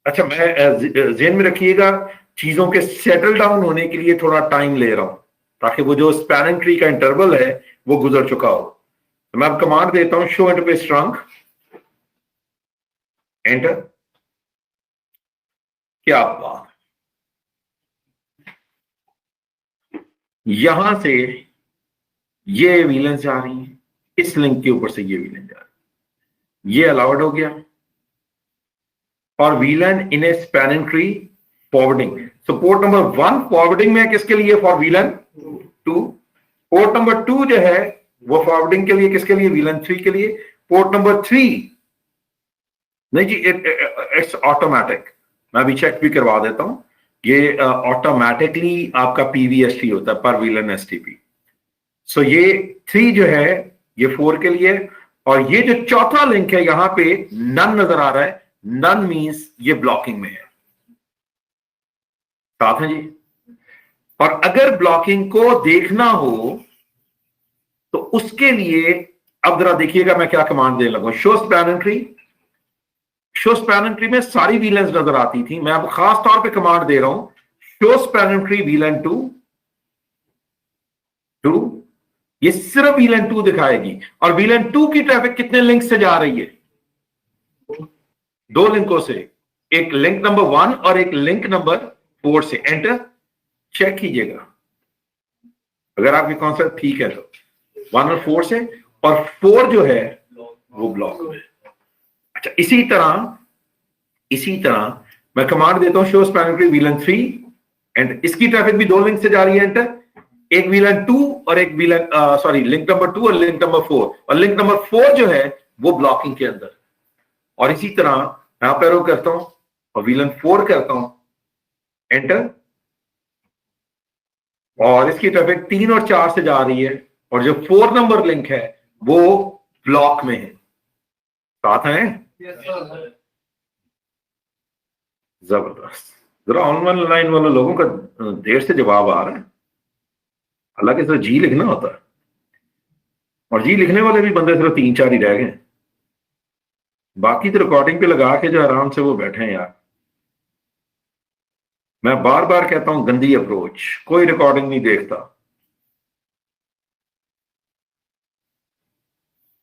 अच्छा मैं ज़हन में रखिएगा, चीजों के सेटल डाउन होने के लिए थोड़ा टाइम ले रहा हूं। ताकि वो जो स्पैनिंग ट्री का इंटरवल है वो गुजर चुका हो। तो मैं अब कमांड देता हूं शो इंटरफेस ट्रंक, एंटर। क्या बात, यहां से ये वीलेंस जा रही है, इस लिंक के ऊपर से ये वीलेंस जा रही है, ये अलाउड हो गया। और वीलन इन ए स्पैनिंग ट्री फॉरवर्डिंग, सो पोर्ट नंबर 1 फॉरवर्डिंग में किसके लिए, फॉर वीलन 2। पोर्ट नंबर 2 जो है वो फॉरवर्डिंग के लिए किसके लिए, वीलन 3 के लिए। पोर्ट नंबर 3 नहीं जी, इट्स ऑटोमेटिक, मैं अभी चेक भी करवा देता हूं, ये ऑटोमेटिकली आपका पीवीएसटी होता है, पर वीलन एसटीपी। सो ये 3 जो है ये 4 के लिए, और ये जो चौथा लिंक है यहां पे नन नजर आ रहा है, नन मींस ये ब्लॉकिंग में है, साथ है जी। और अगर ब्लॉकिंग को देखना हो तो उसके लिए अब जरा देखिएगा मैं क्या कमांड देने लगा, show spanning tree. Show spanning tree में सारी वीलेंस नजर आती थी, मैं अब खास तौर पे कमांड दे रहा हूं शो स्पैनिंग ट्री वीलन 2, ये सिर्फ वीलन 2 दिखाएगी। और वीलन 2 की ट्रैफिक कितने लिंक से जा रही है, 2 लिंकों से, एक लिंक नंबर 1 और एक लिंक नंबर 4 से। एंटर, चेक कीजिएगा अगर आपकी कॉन्सेप्ट ठीक है तो 1 और 4 से, और 4 जो है वो ब्लॉक में। अच्छा, इसी तरह मैं कमांड देता हूं show spanning tree VLAN 3, and इसकी ट्रैफिक भी 2 लिंक से जा रही है। एंटर, एक वीलन 2 और एक वीलन लिंक नंबर 2 और लिंक नंबर 4, और लिंक नंबर 4 जो है वो ब्लॉकिंग के अंदर। और इसी तरह मैं अप एरो करता हूं और वीलन 4 करता हूं, एंटर, और इसकी ट्रैफिक 3 और 4 से जा रही है, और जो 4 नंबर लिंक है वो ब्लॉक में है, साथ है। जबरदस्त। जरा ऑनलाइन वाले लोगों का देर से जवाब आ रहा है, हालांकि सिर्फ जी लिखना होता है, और जी लिखने वाले भी बंदे सिर्फ 3-4 ही रह गए, बाकी तो रिकॉर्डिंग पे लगा के जो आराम से वो बैठे हैं यार। मैं बार बार कहता हूं गंदी अप्रोच, कोई रिकॉर्डिंग नहीं देखता।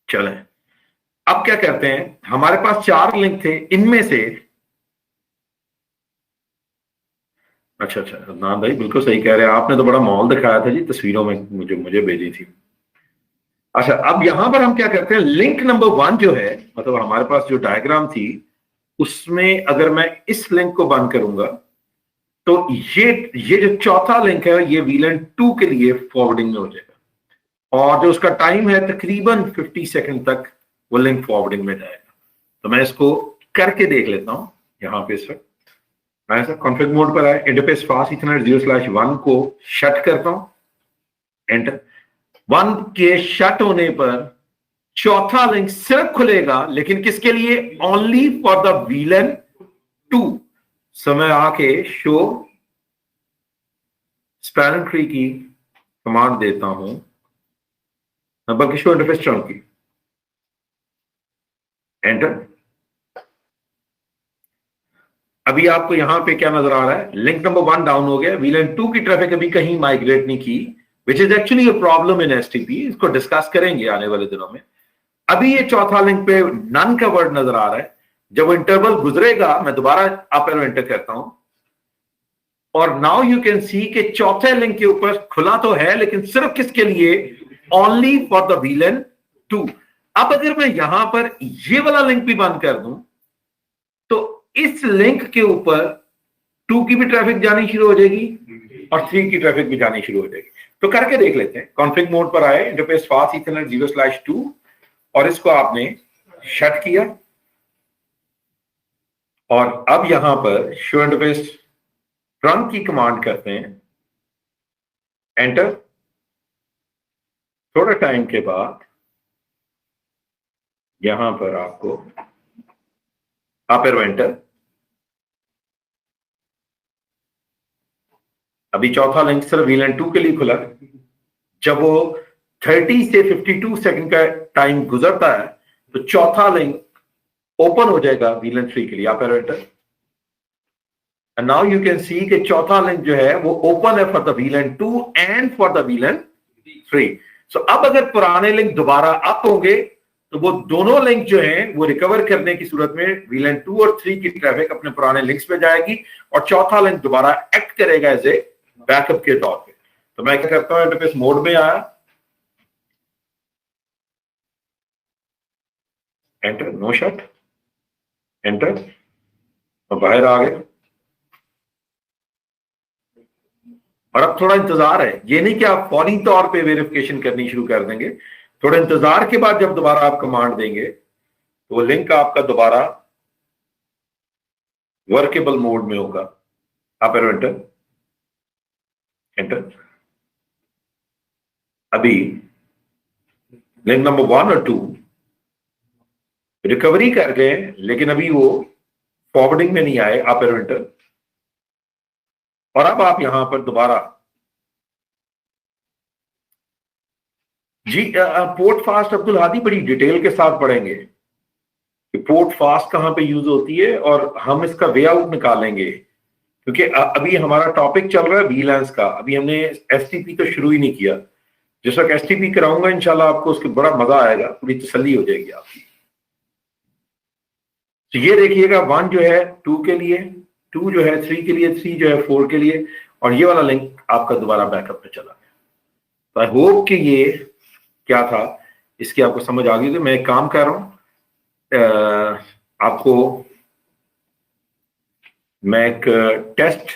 चलें, अब क्या करते हैं, हमारे पास 4 लिंक थे, इनमें से अच्छा अदनान भाई बिल्कुल सही कह रहे हैं, आपने तो बड़ा माहौल दिखाया था जी तस्वीरों में, मुझे भेजी थी। अच्छा, अब यहां पर हम क्या करते हैं, लिंक नंबर 1 जो है, मतलब हमारे पास जो डायग्राम थी उसमें अगर मैं इस लिंक को बंद करूंगा तो ये जो चौथा लिंक है ये वीलन 2 के लिए फॉरवर्डिंग में हो जाएगा, और जो उसका टाइम है तकरीबन 50 सेकंड तक वो लिंक फॉरवर्डिंग में जाएगा। तो मैं इसको करके देख लेता हूं। यहां पे इस वक्त मैं ऐसा कॉन्फ़िग मोड पर आया, इंटरफेस फास्ट इथरनेट 0/1 को शट करता हूं, एंटर। 1 के शट होने पर चौथा लिंक सिर्फ खुलेगा, लेकिन किसके लिए, ओनली फॉर द वीलन 2। सो मैं आके शो स्पैनिंग ट्री की कमांड देता हूं, बल्कि शो इंटरफेस ट्रंक की, एंटर। अभी आपको यहां पे क्या नजर आ रहा है, लिंक नंबर 1 डाउन हो गया, वीलन 2 की ट्रैफिक अभी कहीं माइग्रेट नहीं की, which is actually a problem in STP, इसको डिस्कस करेंगे आने वाले दिनों में। अभी ये चौथा लिंक पे नन का वर्ड नजर आ रहा है, जब इंटरवल गुजरेगा मैं दोबारा अप एरो एंटर करता हूं, और नाउ यू कैन सी कि चौथे लिंक के ऊपर खुला तो है, लेकिन सिर्फ किसके लिए, ओनली फॉर द वीलन 2। अब अगर मैं यहां पर ये वाला लिंक भी बंद कर दूं तो इस लिंक के ऊपर 2 की भी ट्रैफिक जानी शुरू हो जाएगी और 3 की ट्रैफिक भी जानी शुरू हो जाएगी। तो करके देख लेते हैं। कॉन्फ़िग मोड पर आए, इंटरफेस फास्ट इथरनेट 0/2, और इसको आपने शट किया, और अब यहां पर शो इंटरफेस ट्रंक की कमांड करते हैं, एंटर। थोड़ा टाइम के बाद यहां पर आपको अप एरो एंटर। अभी चौथा लिंक सिर्फ वीलन 2 के लिए खुला, जब वो 30 से 52 सेकंड का टाइम गुजरता है तो चौथा लिंक ओपन हो जाएगा वीलन 3 के लिए। आप enter, and now you can see कि चौथा लिंक जो है वो ओपन है for the VLAN 2 and for the VLAN 3। सो अब अगर पुराने लिंक दोबारा अप होंगे तो वो दोनों लिंक जो हैं वो रिकवर करने की सूरत में VLAN 2 और 3 की ट्रैफिक अपने पुराने लिंक्स पे जाएगी और चौथा लिंक दोबारा एक्ट करेगा एज ए बैकअप के तौर पे। तो मैं क्या करता हूं, इंटरफेस मोड में आया, एंटर, नो शट, एंटर, और बाहर आ गए। और अब थोड़ा इंतजार है, ये नहीं कि आप फौरी तौर पे वेरिफिकेशन करनी शुरू कर देंगे। थोड़ा इंतजार के बाद जब दोबारा आप कमांड देंगे तो वो लिंक आपका दोबारा वर्केबल मोड में होगा। आप एंटर, एंटर। अभी लिंक नंबर 1 और 2 रिकवरी कर गए, लेकिन अभी वो फॉरवर्डिंग में नहीं आए। आप एंटर, और अब आप यहां पर दोबारा जी पोर्ट फास्ट अब्दुल हादी बड़ी डिटेल के साथ पढ़ेंगे कि पोर्ट फास्ट कहां पे यूज होती है और हम इसका वे आउट निकालेंगे, क्योंकि अभी हमारा टॉपिक चल रहा है VLANs का। अभी हमने STP तो शुरू ही नहीं किया। जिस वक्त STP कराऊंगा इंशाल्लाह आपको उसके बड़ा मजा आएगा, पूरी तसल्ली हो जाएगी आपकी। तो ये देखिएगा 1 जो है 2 के लिए, 2 जो है 3 के लिए, 3 जो है 4 के लिए, और ये वाला लिंक आपका दोबारा बैकअप पे चला गया। तो आई होप कि ये क्या था इसकी आपको समझ आ गई। तो मैं एक काम कर रहा हूं, आपको मैं एक टेस्ट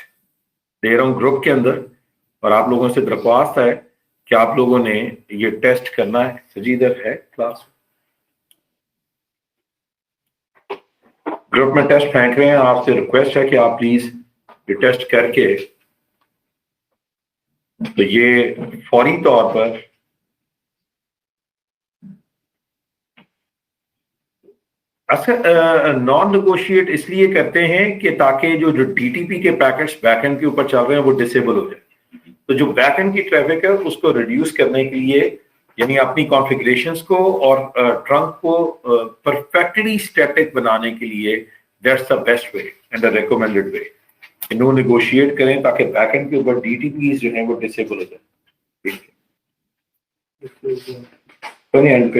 दे रहा हूं ग्रुप के अंदर, और आप लोगों से दरख्वास्त है कि आप लोगों ने ये टेस्ट करना है। सजीदर है क्लास, ग्रुप में टेस्ट फेंक रहे हैं, आपसे रिक्वेस्ट है कि आप प्लीज ये टेस्ट करके, तो ये फौरी तौर पर अक्सर नॉन नेगोशिएट इसलिए करते हैं कि ताकि जो जो TTP के पैकेट्स बैकएंड के ऊपर चल रहे हैं वो डिसेबल हो जाए। तो जो बैकएंड की ट्रैफिक है उसको रिड्यूस करने के लिए, यानी अपनी कॉन्फ़िगरेशंस को और ट्रंक को परफेक्टली स्टैटिक बनाने के लिए, that's the best way and the recommended way. No negotiate करें ताकि बैकएंड के ऊपर DTPs जो हैं वो डिसेबल हो जाए। तो नहीं एंड पे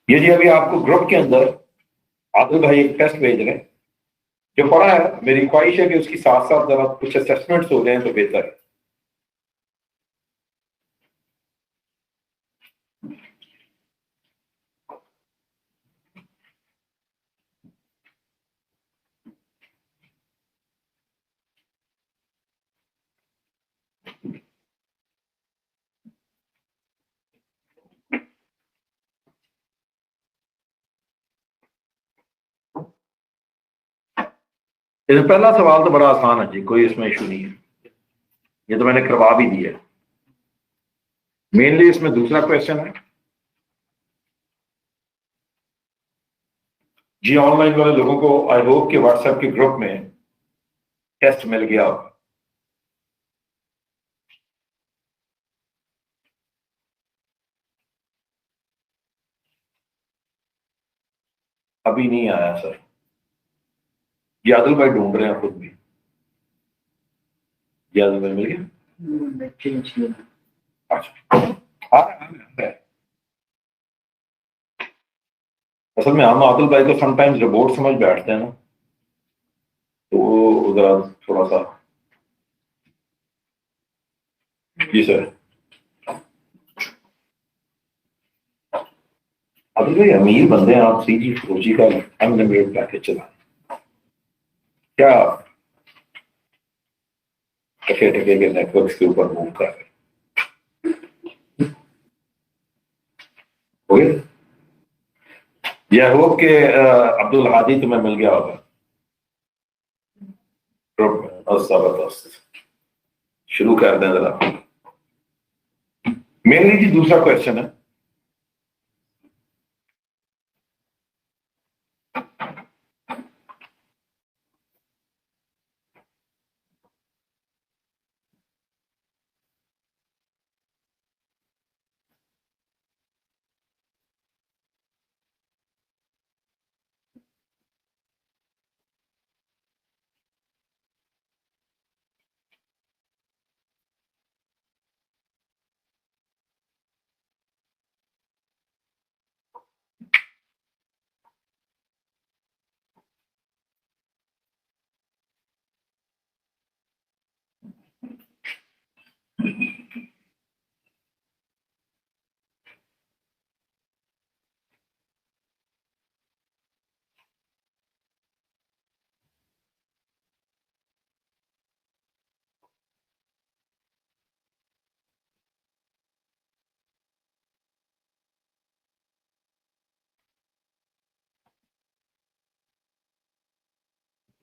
ये जी अभी आपको ग्रुप के अंदर आदिल भाई एक टेस्ट भेज रहे हैं, जो पढ़ा है मेरी ख्वाहिश है कि उसकी साथ साथ जरा कुछ असेसमेंट्स हो जाए तो बेहतर है। ये पहला सवाल तो बड़ा आसान है जी, कोई इसमें इशू नहीं है, ये तो मैंने करवा भी दिया है। मेनली इसमें दूसरा क्वेश्चन है जी, ऑनलाइन वाले लोगों को आई होप कि व्हाट्सएप के ग्रुप में टेस्ट मिल गया होगा। अभी नहीं आया सर, ये आदिल भाई ढूंढ रहे हैं खुद भी। ये आदिल भाई मिल गया? अच्छा, आ रहा है। असल में हम आदिल भाई को समटाइम्स रिपोर्ट समझ बैठते हैं ना, तो वो जरा थोड़ा सा। जी सर, अभी भाई अमीर बंदे हैं आप, 3G 4G का अनलिमिटेड पैकेज चला, क्या टके टके के नेटवर्क के ऊपर मूव कर रहे हो गए। यह होप कि अब्दुल हादी तुम्हें मिल गया होगा ग्रुप में। और जबरदस्त, शुरू कर दें जरा। मेनली जी दूसरा क्वेश्चन है,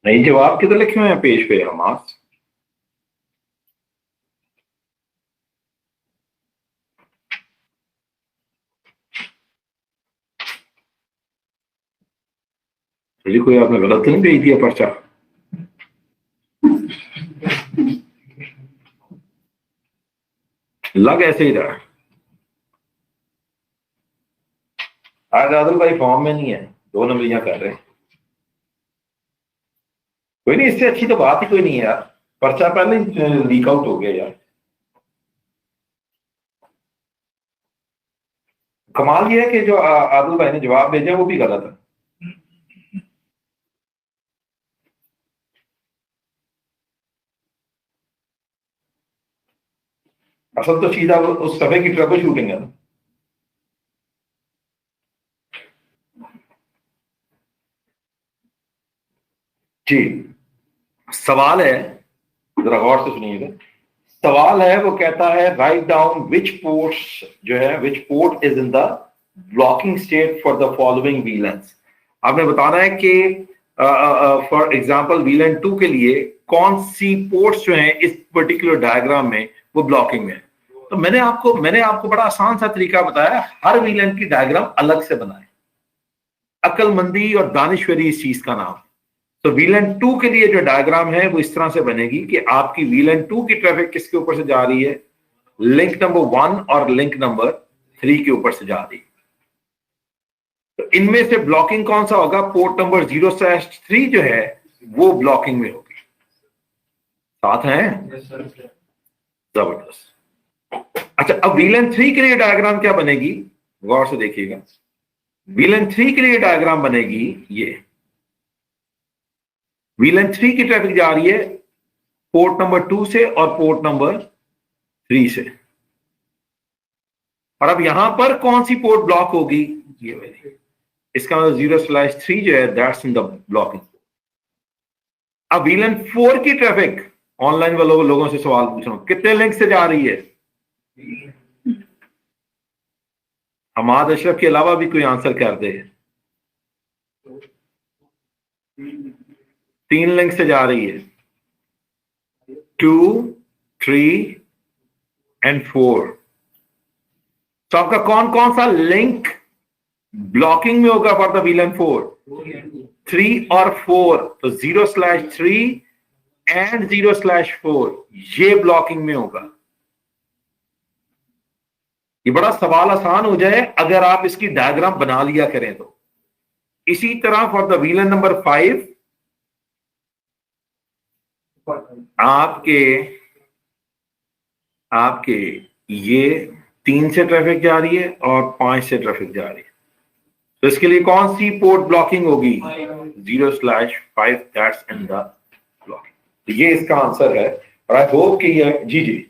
नहीं, जवाब किधर लिखे हुए हैं पेज पे? हमास जी, कोई आपने गलत तो नहीं भेज दिया पर्चा? लग ऐसे ही रहा। आज आदिल भाई फॉर्म में नहीं है, 2 नंबरियां कर रहे हैं। कोई नहीं, इससे अच्छी तो बात ही कोई नहीं है यार, पर्चा पहले ही लीक आउट हो गया यार। कमाल ये है कि जो आदिल भाई ने जवाब भेजा वो भी गलत है। असल तो सीधा उस सफे की ट्रबल शूटिंग है ना। जी, सवाल है, जरा गौर से सुनिएगा। सवाल है, वो कहता है राइट डाउन विच पोर्ट्स जो है, विच port is in the blocking state for the following valence. आपने बताना है कि फॉर एग्जांपल वीलेन 2 के लिए कौन सी पोर्ट्स जो हैं इस पर्टिकुलर डायग्राम में वो ब्लॉकिंग में है। तो मैंने आपको बड़ा आसान सा तरीका बताया, हर वीलेन की डायग्राम अलग से बनाए। अक्लमंदी और दानिश्वरी इस चीज का नाम है। तो वीलेन 2 के लिए जो डायग्राम है वो इस तरह से बनेगी कि आपकी वीलेन 2 की ट्रैफिक किसके ऊपर से जा रही है? लिंक नंबर 1 और लिंक नंबर 3 के ऊपर से जा रही है। तो इनमें से ब्लॉकिंग कौन सा होगा? पोर्ट नंबर 0/3 जो है वो ब्लॉकिंग में होगी। साथ हैं? जबरदस्त। अच्छा, अब वीलेन 3 के लिए डायग्राम क्या बनेगी? गौर से देखिएगा। वीलेन 3 के लिए डायग्राम बनेगी ये। वीलेन 3 की ट्रैफिक जा रही है पोर्ट नंबर 2 से और पोर्ट नंबर 3 से। और अब यहां पर कौन सी पोर्ट ब्लॉक होगी? ये वाली। इसका मतलब 0/3 जो है दैट्स इन द ब्लॉकिंग। अब वीलेन 4 की ट्रैफिक, ऑनलाइन वालों लोगों से सवाल पूछ रहा हूं, कितने लिंक से जा रही है? हमाद अशरफ के अलावा भी कोई आंसर कर दे। 3 लिंक से जा रही है, 2, 3 एंड 4। तो आपका कौन कौन सा लिंक ब्लॉकिंग में होगा फॉर द वीलेन 4? 3 और 4। तो 0/3 एंड 0/4 ये ब्लॉकिंग में होगा। ये बड़ा सवाल आसान हो जाए अगर आप इसकी डायग्राम बना लिया करें तो। इसी तरह फॉर द वीलेन नंबर 5 आपके आपके ये 3 से ट्रैफिक जा रही है और 5 से ट्रैफिक जा रही है। तो इसके लिए कौन सी पोर्ट ब्लॉकिंग होगी? 0/5 दैट्स इन द ब्लॉकिंग। तो ये इसका आंसर है। और आई होप कि ये जी जी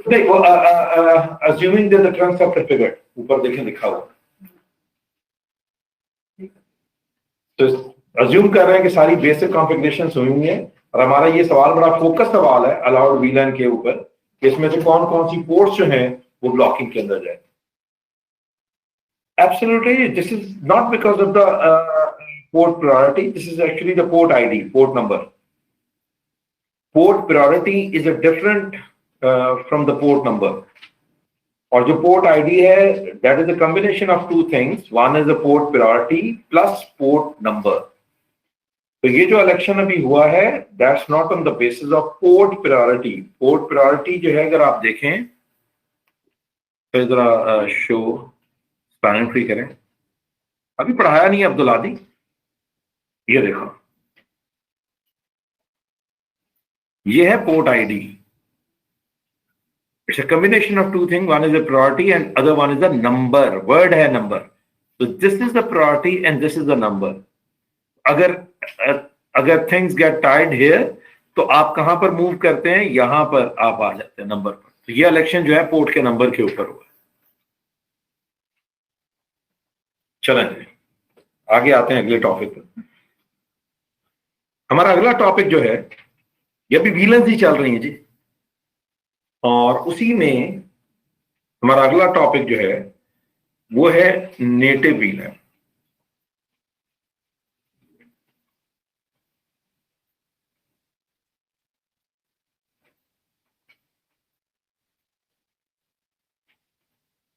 नहीं, वो assuming that the trunks are prefigured, ऊपर देखें लिखा हुआ। तो अज्यूम कर रहे हैं कि सारी बेसिक कॉन्फ़िगरेशन हुई हुई है। और हमारा ये सवाल बड़ा फोकस सवाल है अलाउड वीलन के ऊपर, इसमें से कौन कौन सी पोर्ट्स जो हैं वो ब्लॉकिंग के अंदर जाए। Absolutely, this is not because of the port priority. This is actually the port ID, port number. Port priority is a different from the port number. और जो port ID है, that is a combination of 2 things. One is the port priority plus port number. तो ये जो election अभी हुआ है, that's not on the basis of port priority. Port priority जो है अगर आप देखें, तो जरा शो स्पैनिंग फ्री करें। अभी पढ़ाया नहीं है अब्दुल आदि, ये देखो, ये है port ID. It's a combination of 2 thing, one is a priority and other one is a number. Word है नंबर, तो this is the priority and this is the number. अगर थिंग्स गेट टाइड हियर तो आप कहां पर move करते हैं? यहां पर आप आ जाते हैं नंबर पर। तो ये इलेक्शन जो है पोर्ट के नंबर के ऊपर हुआ। चलें आगे आते हैं अगले टॉपिक पर। हमारा अगला टॉपिक जो है, ये भी वीलेंस ही चल रही है जी, और उसी में हमारा अगला टॉपिक जो है वो है नेटिव वीलन।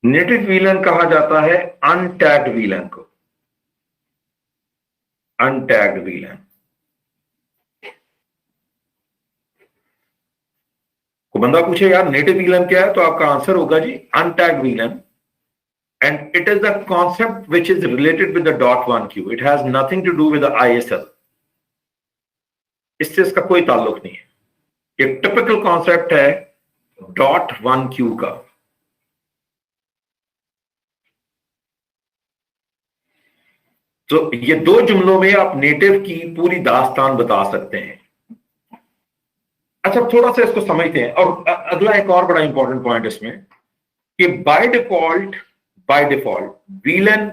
नेटिव वीलन कहा जाता है अनटैग्ड वीलन को, अनटैग्ड वीलन को। बंदा पूछे यार नेटिव वीलन क्या है, तो आपका आंसर होगा जी अनटैग्ड VLAN, and it is a concept which is related with the .1 queue. It has nothing to do with the ISL. इससे इसका कोई ताल्लुक नहीं है। एक टिपिकल कॉन्सेप्ट है .1 क्यू का। तो ये दो जुमलों में आप नेटिव की पूरी दास्तान बता सकते हैं। अच्छा, थोड़ा सा इसको समझते हैं। और अगला एक और बड़ा इंपॉर्टेंट पॉइंट इसमें कि बाय डिफॉल्ट वीलन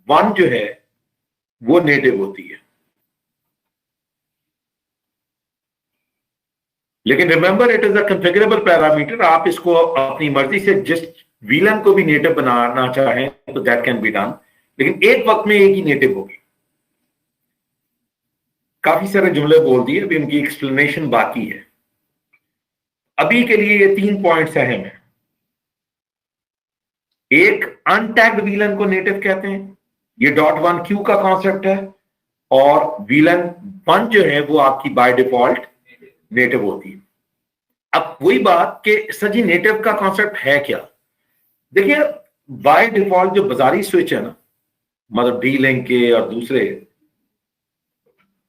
1 जो है वो नेटिव होती है, लेकिन remember it is a configurable parameter. आप इसको अपनी मर्जी से जिस वीलन को भी नेटिव बनाना चाहें तो दैट कैन बी डन, लेकिन एक वक्त में एक ही नेटिव होगी। काफी सारे जुमले बोल दिए, अभी उनकी एक्सप्लेनेशन बाकी है। अभी के लिए ये 3 पॉइंट्स अहम है। एक, अनटैग्ड वीलन को नेटिव कहते हैं, ये .1 क्यू का कॉन्सेप्ट है, और वीलन 1 जो है वो आपकी बाय डिफॉल्ट नेटिव होती है। अब वही बात कि सजी नेटिव का कॉन्सेप्ट है क्या। देखिए, बाय डिफॉल्ट जो बाजारी स्विच है ना, मतलब डी लिंक के और दूसरे,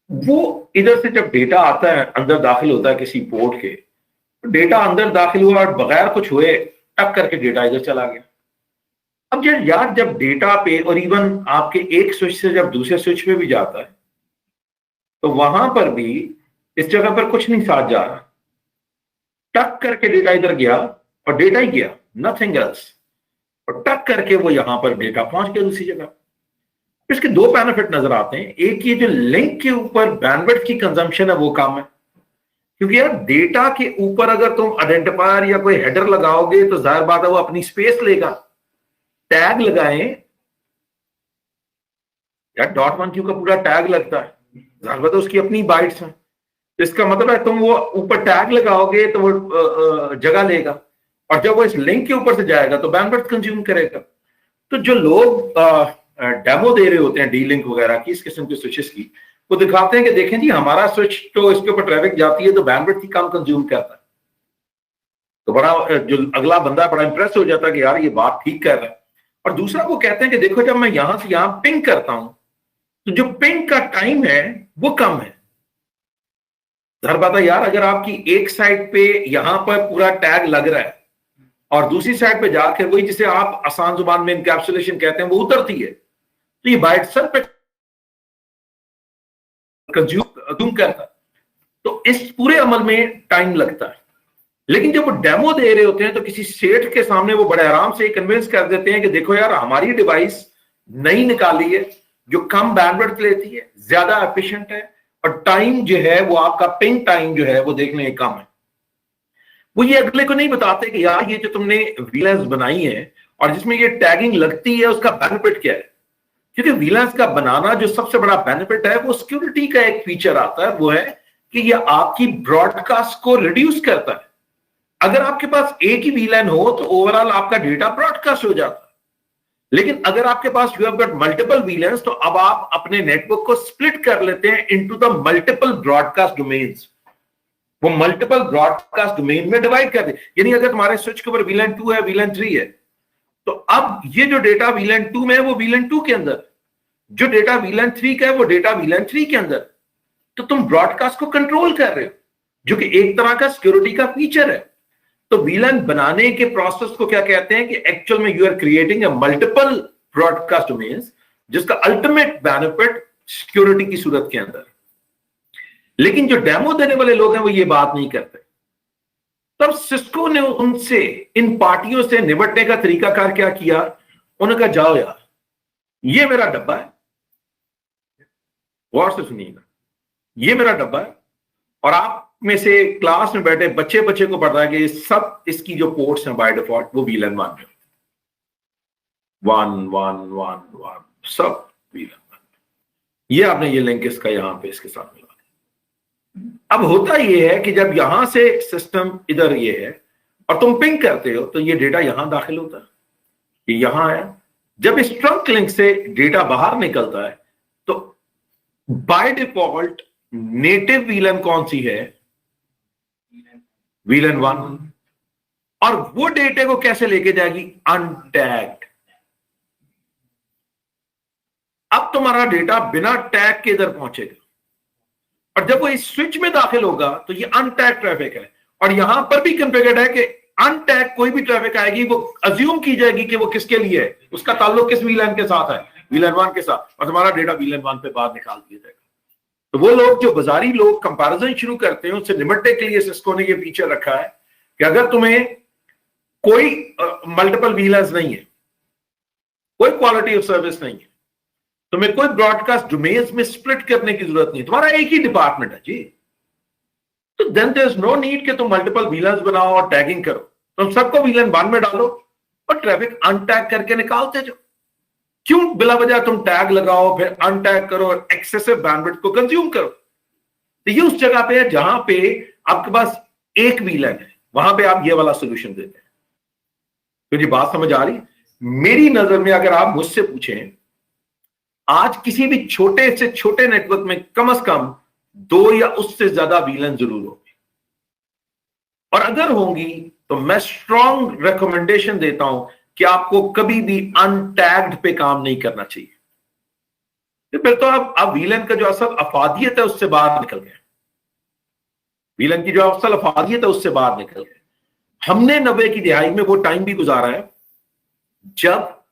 वो इधर से जब डेटा आता है अंदर दाखिल होता है किसी पोर्ट के, तो डेटा अंदर दाखिल हुआ और बगैर कुछ हुए टक करके डेटा इधर चला गया। अब यार जब डेटा पे, और इवन आपके एक स्विच से जब दूसरे स्विच पे भी जाता है, तो वहां पर भी इस जगह पर कुछ नहीं साथ जा रहा, टक करके डेटा इधर गया और डेटा ही गया, नथिंग एल्स, और टक करके वो यहां पर डेटा पहुंच गया दूसरी जगह। इसके 2 बेनिफिट नजर आते हैं। एक, ये जो लिंक के ऊपर बैंडविड्थ की कंजम्पशन है वो कम है, क्योंकि यार डेटा के ऊपर अगर तुम आइडेंटिफायर या कोई हेडर लगाओगे तो जाहिर बात है वो अपनी स्पेस लेगा। टैग लगाएं यार, .1 क्यू का पूरा टैग लगता है, जाहिर बात है उसकी अपनी बाइट्स हैं, तो इसका मतलब है तुम वो ऊपर टैग लगाओगे तो वो जगह लेगा, और जब वो इस लिंक के ऊपर से जाएगा तो बैंडविड्थ कंज्यूम करेगा। तो जो लोग डेमो दे रहे होते हैं डी लिंक वगैरह की, इस किस्म के स्विचेस की, वो दिखाते हैं कि देखें जी हमारा स्विच तो इसके ऊपर ट्रैफिक जाती है तो बैंडविड्थ ही कम कंज्यूम करता है। तो बड़ा जो अगला बंदा बड़ा इंप्रेस हो जाता है कि यार ये बात ठीक कर रहा है। और दूसरा, वो कहते हैं कि देखो जब मैं यहां से यहां पिंग करता हूं तो जो पिंग का टाइम है वो कम है। हर बात है यार, अगर आपकी एक साइड पे यहां पर पूरा टैग लग रहा है और दूसरी साइड पे जाकर वही जिसे आप आसान जुबान में इनकैप्सुलेशन कहते हैं वो उतरती है, तो ये बाइट सर पे कंज्यूम करता है, तो इस पूरे अमल में टाइम लगता है। लेकिन जब वो डेमो दे रहे होते हैं तो किसी सेठ के सामने वो बड़े आराम से कन्विंस कर देते हैं कि देखो यार हमारी डिवाइस नई निकाली है जो कम बैंडविड्थ लेती है, ज्यादा एफिशिएंट है, और टाइम जो है वो आपका पिंग टाइम जो है वो देखने में कम है। वो ये अगले को नहीं बताते कि यार ये जो तुमने वीलैंस बनाई है और जिसमें ये टैगिंग लगती है उसका बेनिफिट क्या है। क्योंकि वीलैंस का बनाना जो सबसे बड़ा बेनिफिट है वो सिक्योरिटी का एक फीचर आता है, वो है कि ये आपकी ब्रॉडकास्ट को रिड्यूस करता है। अगर आपके पास एक ही वीलैन हो तो ओवरऑल आपका डेटा ब्रॉडकास्ट हो जाता है, लेकिन अगर आपके पास you have got multiple VLANs तो अब आप अपने नेटवर्क को स्प्लिट कर लेते हैं into the multiple broadcast domains. वो मल्टीपल ब्रॉडकास्ट डोमेन में डिवाइड कर दे। यानी अगर तुम्हारे स्विच के ऊपर वीलैन 2 है, वीलैन 3 है, तो अब ये जो डेटा वीलैन 2 में है वो वीलैन 2 के अंदर, जो डेटा वीलैन 3 का है वो डेटा वीलैन 3 के अंदर। तो तुम ब्रॉडकास्ट को कंट्रोल कर रहे हो, जो कि एक तरह का सिक्योरिटी का फीचर है। तो वीलैन बनाने के प्रोसेस को क्या कहते हैं कि एक्चुअल में you are creating a multiple broadcast domains, जिसका अल्टीमेट बेनिफिट सिक्योरिटी की सूरत के अंदर। लेकिन जो डेमो देने वाले लोग हैं वो ये बात नहीं करते। तब सिस्को ने उनसे, इन पार्टियों से निपटने का तरीकाकार क्या किया, उन्होंने कहा जाओ यार ये मेरा डब्बा है, गौर से सुनिएगा, ये मेरा डब्बा है, और आप में से क्लास में बैठे बच्चे को पता है कि सब इसकी जो पोर्ट्स हैं बाय डिफॉल्ट वो वीलन 1 सब वीलन 1। ये आपने ये लिंक इसका यहां पे इसके साथ मिला। अब होता ये है कि जब यहां से सिस्टम इधर ये है और तुम पिंग करते हो तो ये डेटा यहां दाखिल होता है, ये यहां है। जब इस ट्रंक लिंक से डेटा बाहर निकलता है तो बाय डिफॉल्ट नेटिव वीलन कौन सी है? वीलन 1। और वो डेटा को कैसे लेके जाएगी? अनटैग्ड। अब तुम्हारा डेटा बिना टैग के इधर पहुंचेगा और जब वो इस स्विच में दाखिल होगा तो ये अनटैग ट्रैफिक है। और यहां पर भी कॉन्फ़िगर्ड है कि अनटैग कोई भी ट्रैफिक आएगी वो अज्यूम की जाएगी कि वो किसके लिए है, उसका ताल्लुक किस वीलन के साथ है, वीलन 1 के साथ, और तुम्हारा डेटा वीलन 1 पे बाहर निकाल दिया जाएगा। तो वो लोग जो बाजारी लोग कंपैरिजन शुरू करते हैं उससे निपटने के लिए सिस्को ने ये फीचर रखा है कि अगर तुम्हें कोई मल्टीपल वीलर्स नहीं है, कोई क्वालिटी ऑफ सर्विस नहीं है, तुम्हें कोई ब्रॉडकास्ट डोमेन्स में स्प्लिट करने की जरूरत नहीं, तुम्हारा एक ही डिपार्टमेंट है जी, तो then there is no need कि तुम मल्टीपल वीलर्स बनाओ और टैगिंग करो। तुम सबको वीलन 1 में डालो और ट्रैफिक अनटैग करके निकालते जाओ। क्यों बिला वजह तुम टैग लगाओ फिर अनटैग करो और एक्सेसिव बैंडविड्थ को कंज्यूम करो? तो ये उस जगह पे है जहां पे आपके पास एक वीलन है, वहां पे आप ये वाला सोल्यूशन देते हैं। तो ये बात समझ आ रही? मेरी नजर में अगर आप मुझसे पूछें, आज किसी भी छोटे से छोटे नेटवर्क में कम से कम 2 या उससे ज्यादा वीलन जरूर होंगी, और अगर होंगी तो मैं स्ट्रॉन्ग रिकमेंडेशन देता हूं कि आपको कभी भी अनटैग्ड पे काम नहीं करना चाहिए। तो फिर तो आप वीलन का जो असल अफादियत है उससे बाहर निकल गए, वीलन की जो असल अफादियत है उससे बाहर निकल गए। हमने 90 की दिहाई में वो टाइम भी गुजारा है जब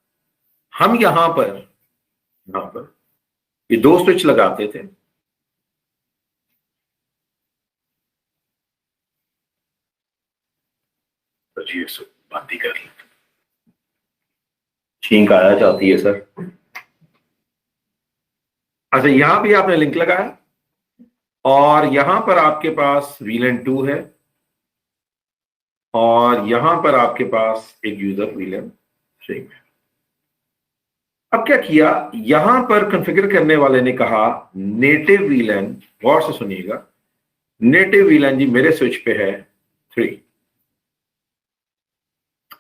हम यहां पर ये 2 स्विच लगाते थे, तो जी बंद ही कर ली, छींक आया चाहती है सर। अच्छा, यहां भी आपने लिंक लगाया और यहां पर आपके पास वीलन 2 है और यहां पर आपके पास एक यूजर वीलन 3 है। अब क्या किया, यहां पर कॉन्फ़िगर करने वाले ने कहा नेटिव वीलन, गौर से सुनिएगा, नेटिव वीलन जी मेरे स्विच पे है 3,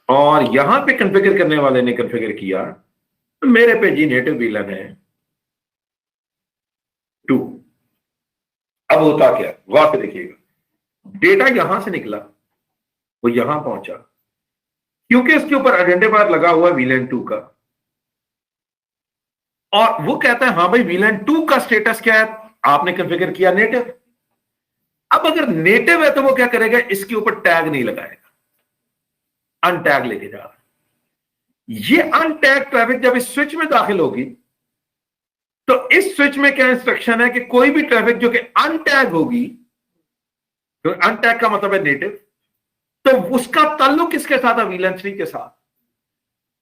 और यहां पे कॉन्फ़िगर करने वाले ने कॉन्फ़िगर किया तो मेरे पे जी नेटिव वीलन है 2। अब होता क्या, गौर से देखिएगा, डेटा यहां से निकला वो यहां पहुंचा, क्योंकि इसके ऊपर आइडेंटिफायर लगा हुआ है वीलन 2 का, और वो कहता है हाँ भाई वीलन 2 का स्टेटस क्या है, आपने कॉन्फ़िगर किया नेटिव। अब अगर नेटिव है तो वो क्या करेगा, इसके ऊपर टैग नहीं लगाएगा, अनटैग लेके जा रहा है। ये अनटैग ट्रैफिक जब इस स्विच में दाखिल होगी तो इस स्विच में क्या इंस्ट्रक्शन है कि कोई भी ट्रैफिक जो कि अनटैग होगी, तो अनटैग का मतलब है नेटिव, तो उसका ताल्लुक किसके साथ है, वीलन 3 के साथ।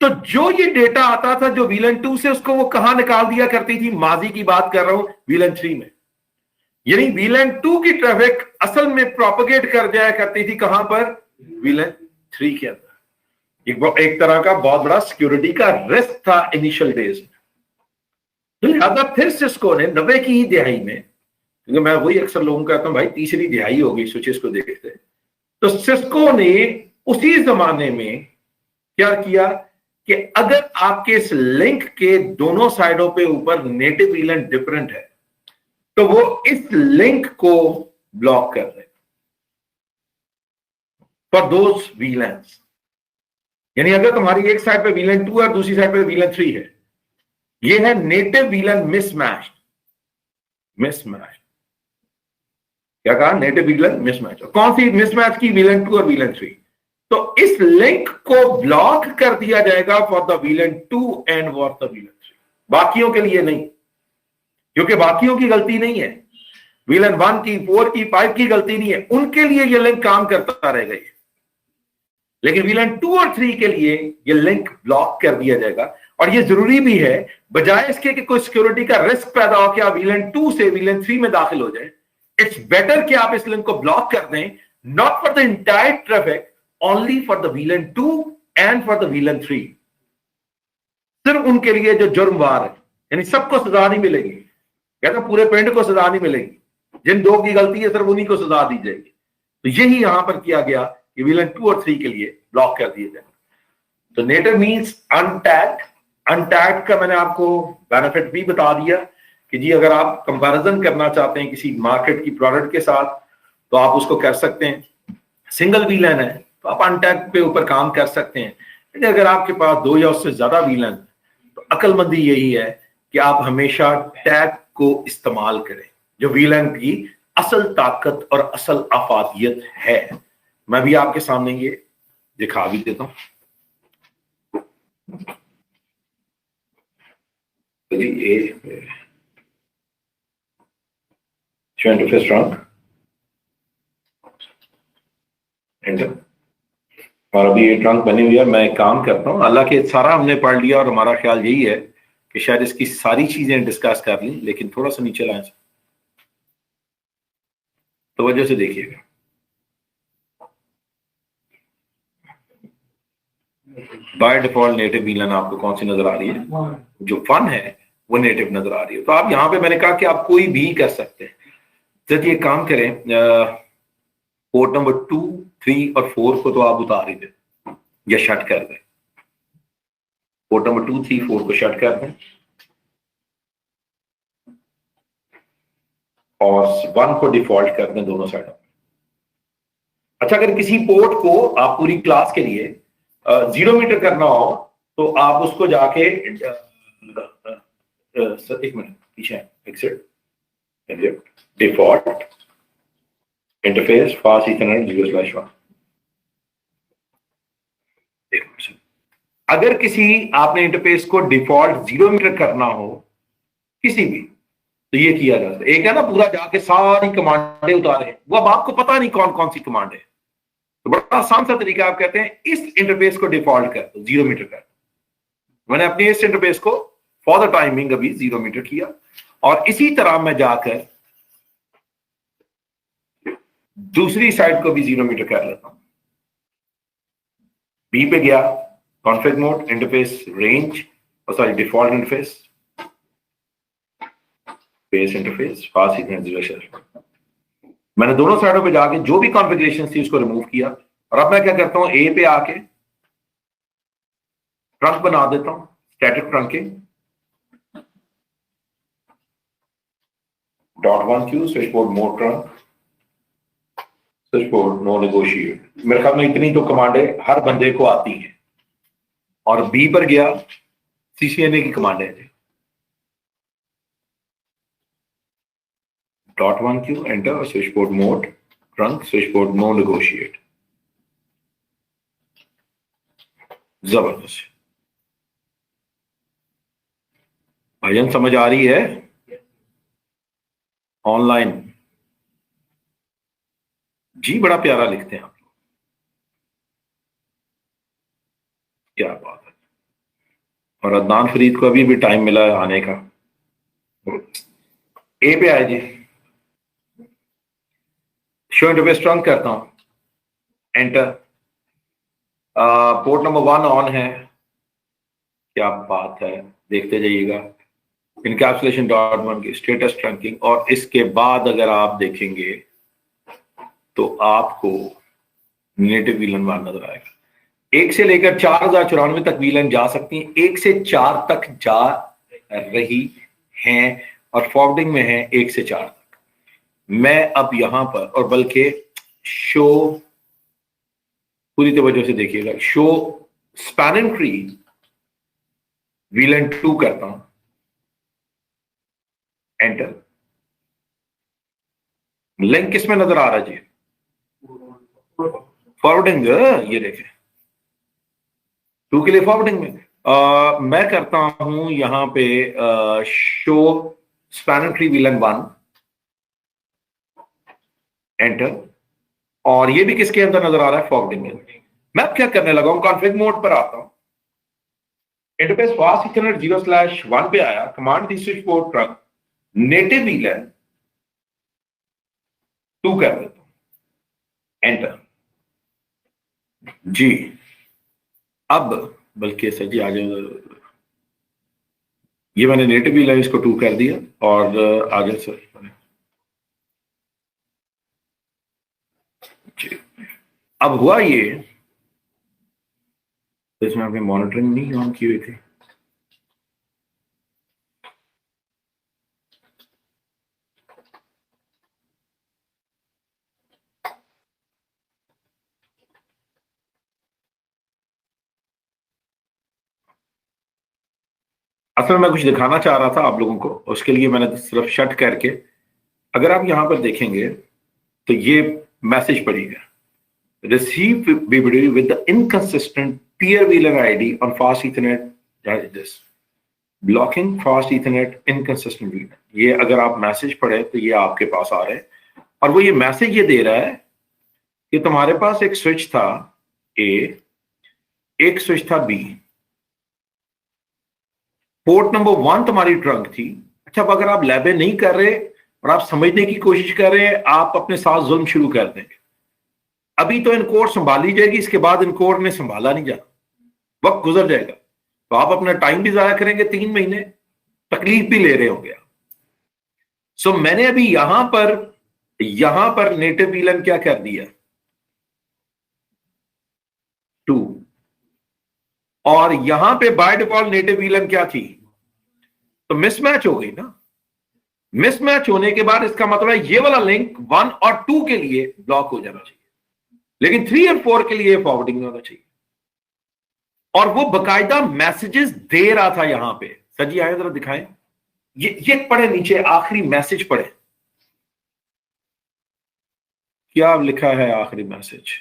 तो जो ये डेटा आता था जो वीलन 2 से, उसको वो कहां निकाल दिया करती थी, माजी की बात कर रहा हूं, वीलन 3 में। यानी वीलन 2 की ट्रैफिक असल में प्रोपेगेट कर जाया करती थी कहां पर, वीलन 3 के अंदर। एक तरह का बहुत बड़ा सिक्योरिटी का रिस्क था इनिशियल डेज में। तो लिहाजा फिर सिस्को ने 90 की ही दिहाई में, क्योंकि मैं वही अक्सर लोगों को कहता हूं भाई तीसरी दिहाई होगी स्विचेस को देखते, तो सिस्को ने उसी जमाने में क्या किया कि अगर आपके इस लिंक के दोनों साइडों पे ऊपर नेटिव वीलन डिफरेंट है तो वो इस लिंक को ब्लॉक कर रहे फॉर दोज वीलन्स। यानी अगर तुम्हारी एक साइड पे वीलन 2 है और दूसरी साइड पे वीलन 3 है, ये है नेटिव वीलन मिसमैच। क्या कहा, नेटिव वीलन मिसमैच। कौन सी मिसमैच की, वीलन 2 और वीलन 3। तो इस लिंक को ब्लॉक कर दिया जाएगा for the VLAN 2 and for the VLAN 3, बाकियों के लिए नहीं, क्योंकि बाकियों की गलती नहीं है, वीलन 1 की, 4 की, 5 की गलती नहीं है, उनके लिए यह लिंक काम करता रहेगा। लेकिन वीलन 2 और 3 के लिए यह लिंक ब्लॉक कर दिया जाएगा। और यह जरूरी भी है, बजाय इसके कि कोई सिक्योरिटी का रिस्क पैदा हो कि आप वीलन 2 से वीलन 3 में दाखिल हो जाए, इट्स बेटर कि आप इस लिंक को ब्लॉक कर दें, not for the entire traffic, only for the VLAN 2 and for the VLAN 3। सिर्फ उनके लिए जो जुर्मवार है, यानी सबको सजा नहीं मिलेगी, कहते पूरे पिंड को सजा नहीं मिलेगी, जिन 2 की गलती है सिर्फ उन्हीं को सजा दी जाएगी। तो यही यहां पर किया गया कि वीलन 2 और 3 के लिए ब्लॉक कर दिए जाए। तो नेटिव मीन्स अनटैग्ड। अनटैग्ड का मैंने आपको बेनिफिट भी बता दिया कि जी अगर आप कंपैरिजन करना चाहते हैं किसी मार्केट की प्रोडक्ट के साथ तो आप उसको कर सकते हैं। सिंगल वीलन है तो आप अनटैग पे ऊपर काम कर सकते हैं, लेकिन अगर आपके पास 2 या उससे ज्यादा वीलन तो अक्लमंदी यही है कि आप हमेशा टैग को इस्तेमाल करें, जो वीलन की असल ताकत और असल अफादियत है। मैं भी आपके सामने ये दिखा भी देता हूं। इंटरफेस ट्रंक एंटर, और अभी ये ट्रंक बनी हुई है। मैं एक काम करता हूँ, अल्लाह के सारा हमने पढ़ लिया और हमारा ख्याल यही है कि शायद इसकी सारी चीजें डिस्कस कर ली, लेकिन थोड़ा सा नीचे लाएं तो वजह से देखिएगा। बाय डिफॉल्ट नेटिव वीलन आपको कौन सी नजर आ रही है? जो फन है वो नेटिव नजर आ रही है। तो आप यहाँ पे मैंने कहा कि आप कोई भी कर सकते हैं। जब ये काम करें, पोर्ट नंबर 2, 3 और 4 को तो आप उतार ही दें या शट कर दें। पोर्ट नंबर 2, 3, 4 को शट कर दें और 1 को डिफॉल्ट कर दें दोनों साइडों। अच्छा, अगर किसी पोर्ट को आप पूरी क्लास के लिए 0 मीटर करना हो तो आप उसको जाके एक मिनट पीछे exit default interface fast ethernet 0/1। अगर किसी आपने इंटरफेस को डिफॉल्ट 0 मीटर करना हो किसी भी, तो ये किया जाता है। एक है ना पूरा जाके सारी कमांडें उतारे, वो अब आपको पता नहीं कौन कौन सी कमांड है, तो बड़ा आसान सा तरीका आप कहते हैं इस इंटरफेस को डिफॉल्ट कर दो, 0 मीटर कर दो। मैंने अपने इस इंटरफेस को फॉर द टाइमिंग अभी 0 मीटर किया, और इसी तरह मैं जाकर दूसरी साइड को भी 0 मीटर कर लेता हूं। बी पे गया, config mode, interface range, sorry default interface, base interface, fast Ethernet. मैंने दोनों साइडों पे जाके जो भी कॉन्फ़िगरेशन थी उसको रिमूव किया, और अब मैं क्या करता हूं, ए पे आके ट्रंक बना देता हूं, static trunking .1q switch board mode trunk, switch board no negotiate. मेरे ख्याल में इतनी तो कमांडें हर बंदे को आती हैं। और बी पर गया, सीसीएनए की कमांडें थी, .1q enter, switch board mode trunk, switch board no negotiate. जबरदस्त भाईजान, समझ आ रही है? ऑनलाइन जी, बड़ा प्यारा लिखते हैं आप लोग, क्या बात है। और अदनान फरीद को अभी भी टाइम मिला है आने का। ए पे आए जी, शो इंटरफेस ट्रंक करता हूं, एंटर। पोर्ट नंबर 1 ऑन है, क्या बात है, देखते जाइएगा। इनकैप्सुलेशन .1 की स्टेटस ट्रंकिंग, और इसके बाद अगर आप देखेंगे तो आपको नेटिव वीलन 1 नजर आएगा। 1 से लेकर 4094 तक वीलन जा सकती हैं, 1 से 4 तक जा रही हैं, और फॉरवर्डिंग में है 1 से 4 तक। मैं अब यहां पर, और बल्कि शो पूरी तवज्जो से देखिएगा, शो स्पैनिंग ट्री वीलन 2 करता हूं, एंटर। लिंक किसमें नजर आ रहा है जी? फॉरवर्डिंग, ये देखें 2 के लिए फॉरवर्डिंग में मैं करता हूं यहां पे show spanning tree VLAN 1, enter. और ये भी किसके अंदर नजर आ रहा है? फॉरवर्डिंग में। मैं अब क्या करने लगा हूं, कॉन्फ़िग मोड पर आता हूं, इंटरफेस फास्ट इथरनेट 0/1 पे आया, कमांड थी switch board trunk, native VLAN 2 कर देता हूं, एंटर जी। अब बल्कि सर जी आ जाओ, ये मैंने नेटिव वीलन इसको 2 कर दिया, और आगे सर जी। अब हुआ ये तो इसमें आपने मॉनिटरिंग नहीं ऑन की हुई थी। असल में मैं कुछ दिखाना चाह रहा था आप लोगों को, उसके लिए मैंने सिर्फ शट करके, अगर आप यहां पर देखेंगे तो ये मैसेज पड़ेगा, receive BBD with the inconsistent peer wheeler ID on fast Ethernet, that is this, blocking fast Ethernet inconsistent wheeler। ये अगर आप मैसेज पढ़े तो ये आपके पास आ रहे हैं, और वो ये मैसेज ये दे रहा है कि तुम्हारे पास एक स्विच था ए, एक स्विच था बी, पोर्ट नंबर 1 तुम्हारी ट्रंक थी। अच्छा, अब अगर आप लैबे नहीं कर रहे और आप समझने की कोशिश कर रहे हैं, आप अपने साथ जुल्म शुरू कर देंगे। अभी तो इनकोर संभाली जाएगी, इसके बाद इनकोर ने संभाला नहीं जाना, वक्त गुजर जाएगा, तो आप अपना टाइम भी जाया करेंगे, 3 महीने तकलीफ भी ले रहे होंगे। सो मैंने अभी यहां पर नेटिव वीलन क्या कर दिया, 2, और यहां पे बाय डिफॉल्ट नेटिव वीलन क्या थी, तो मिसमैच हो गई ना। मिसमैच होने के बाद इसका मतलब है ये वाला लिंक 1 और 2 के लिए ब्लॉक हो जाना चाहिए, लेकिन 3 और 4 के लिए फॉरवर्डिंग में होना चाहिए। और वो बकायदा मैसेजेस दे रहा था यहां पे। सर जी आए जरा दिखाएं, ये पढ़े नीचे आखिरी मैसेज पढ़े, क्या लिखा है आखिरी मैसेज।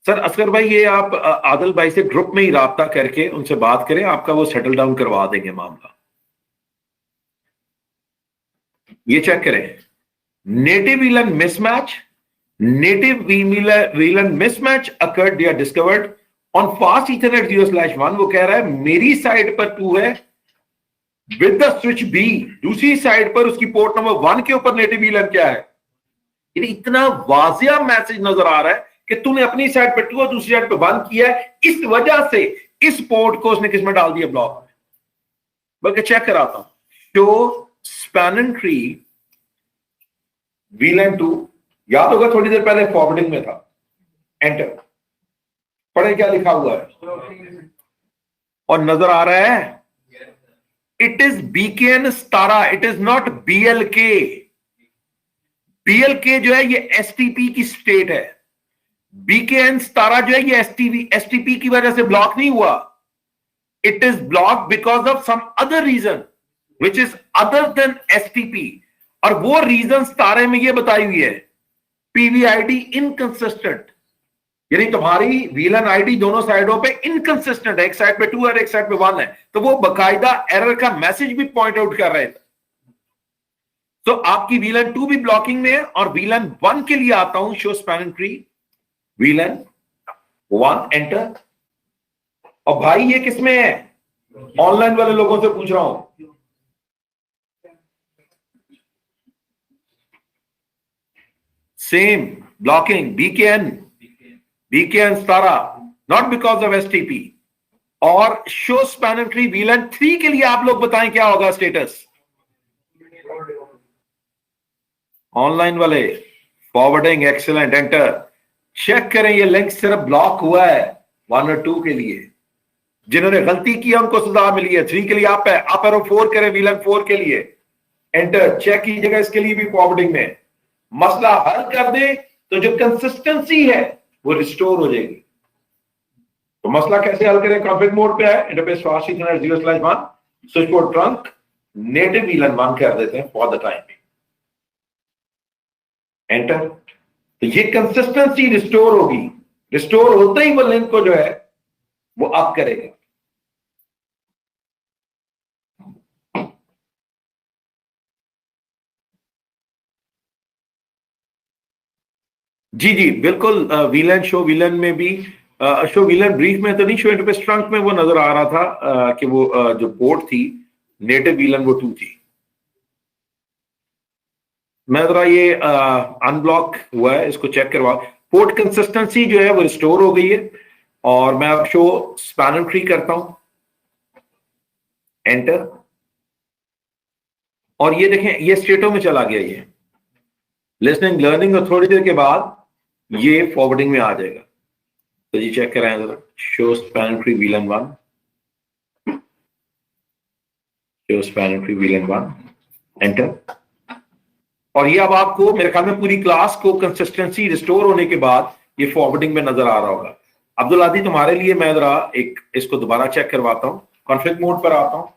सर असगर भाई, ये आप आदिल भाई से ग्रुप में ही राब्ता करके उनसे बात करें, आपका वो सेटल डाउन करवा देंगे मामला। ये चेक करें, native VLAN mismatch, native VLAN mismatch occurred या discovered on fast Ethernet 0/1। वो कह रहा है मेरी साइड पर 2 है with the switch B, दूसरी साइड पर उसकी पोर्ट नंबर 1 के ऊपर नेटिव VLAN क्या है। इतना वाजिया मैसेज नजर आ रहा है कि तूने अपनी साइड पर 2 और दूसरी साइड पर 1 किया है, इस वजह से इस पोर्ट को उसने किसमें डाल दिया, ब्लॉक में। बल्कि चेक कराता हूं, शो स्पैन ट्री VLAN 2, याद होगा थोड़ी देर पहले फॉरवर्डिंग में था, एंटर पढ़े क्या लिखा हुआ है, और नजर आ रहा है it is BKN स्टारा, it is not BLK। BLK जो है ये STP की स्टेट है, BKN स्टारा जो है ये STP की वजह से ब्लॉक नहीं हुआ, it is block because of some other reason which is other than STP। और वो रीजन स्टारे में ये बताई हुई है, PVID इनकंसिस्टेंट, यानी तुम्हारी VLAN आईडी दोनों साइडों पे इनकंसिस्टेंट है, एक साइड पे 2 और एक साइड पे 1 है, तो वो बकायदा एरर का मैसेज भी पॉइंट आउट कर रहे थे। तो आपकी VLAN 2 भी ब्लॉकिंग में है, और VLAN 1 के लिए आता हूं, show span tree VLAN 1 enter. और भाई ये किसमें है, ऑनलाइन वाले लोगों से पूछ रहा हूं, same blocking BKN स्टारा, not because of STP। और शो स्पैन ट्री VLAN 3 के लिए आप लोग बताएं क्या होगा स्टेटस, ऑनलाइन वाले फॉरवर्डिंग एक्सीलेंट एंटर। चेक करें ये लिंक सिर्फ ब्लॉक हुआ है 1 और 2 के लिए, जिन्होंने गलती की उनको सजा मिली है। 3 के लिए आप है, आप एरो 4 करें VLAN 4 के लिए एंटर, चेक कीजिएगा इसके लिए भी फॉरवर्डिंग में मसला हल कर दे तो जो कंसिस्टेंसी है वो रिस्टोर हो जाएगी। तो मसला कैसे हल करें, कॉन्फ़िग मोड पे है, interface fast ethernet 0/1, switch port trunk native VLAN 1 कर देते हैं फॉर द टाइम एंटर। तो ये कंसिस्टेंसी रिस्टोर होगी, रिस्टोर होते ही वो लिंक को जो है वो अप करेगा। जी जी बिल्कुल, VLAN शो VLAN में भी, शो VLAN ब्रीफ में तो नहीं, शो इंटरफेस ट्रंक में वो नजर आ रहा था कि वो जो पोर्ट थी नेटिव VLAN वो 2 थी। मैं जरा ये अनब्लॉक हुआ है, इसको चेक करवा, पोर्ट कंसिस्टेंसी जो है वो रिस्टोर हो गई है। और मैं अब शो स्पैन ट्री करता हूं एंटर, और ये देखें ये स्टेटों में चला गया, ये लिसनिंग लर्निंग, और थोड़ी देर के बाद ये फॉरवर्डिंग में आ जाएगा। तो जी चेक कराएं जरा, show span free VLAN 1, show span free VLAN 1, enter. और ये अब आपको मेरे ख्याल में पूरी क्लास को कंसिस्टेंसी रिस्टोर होने के बाद ये फॉरवर्डिंग में नजर आ रहा होगा। अब्दुल आदी तुम्हारे लिए मैं जरा एक इसको दोबारा चेक करवाता हूँ। कॉन्फ्लिक्ट मोड पर आता हूँ,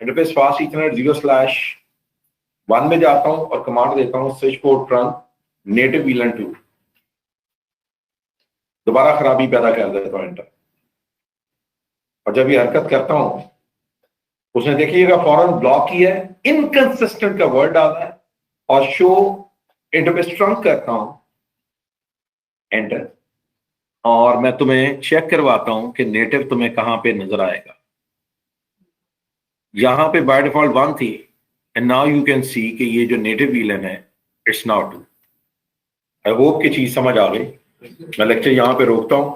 इंटरफेस फास्ट इथरनेट 0/1 में जाता हूँ और कमांड देता हूँ switch port run native VLAN 2। दोबारा खराबी पैदा कर देता हूँ, एंटर। और जब ये हरकत करता हूं उसने देखिएगा फौरन ब्लॉक किया है, इनकंसिस्टेंट का वर्ड डाला है और शो इंटरफेस ट्रंक करता हूं, एंटर। और मैं तुम्हें चेक करवाता हूं कि नेटिव तुम्हें कहां पे नजर आएगा। यहां पे बाय डिफॉल्ट 1 थी and now you can see कि ये जो नेटिव VLAN है इट्स नाउ 2। आई होप कि चीज समझ आ गई। मैं लेक्चर यहां पे रोकता हूं।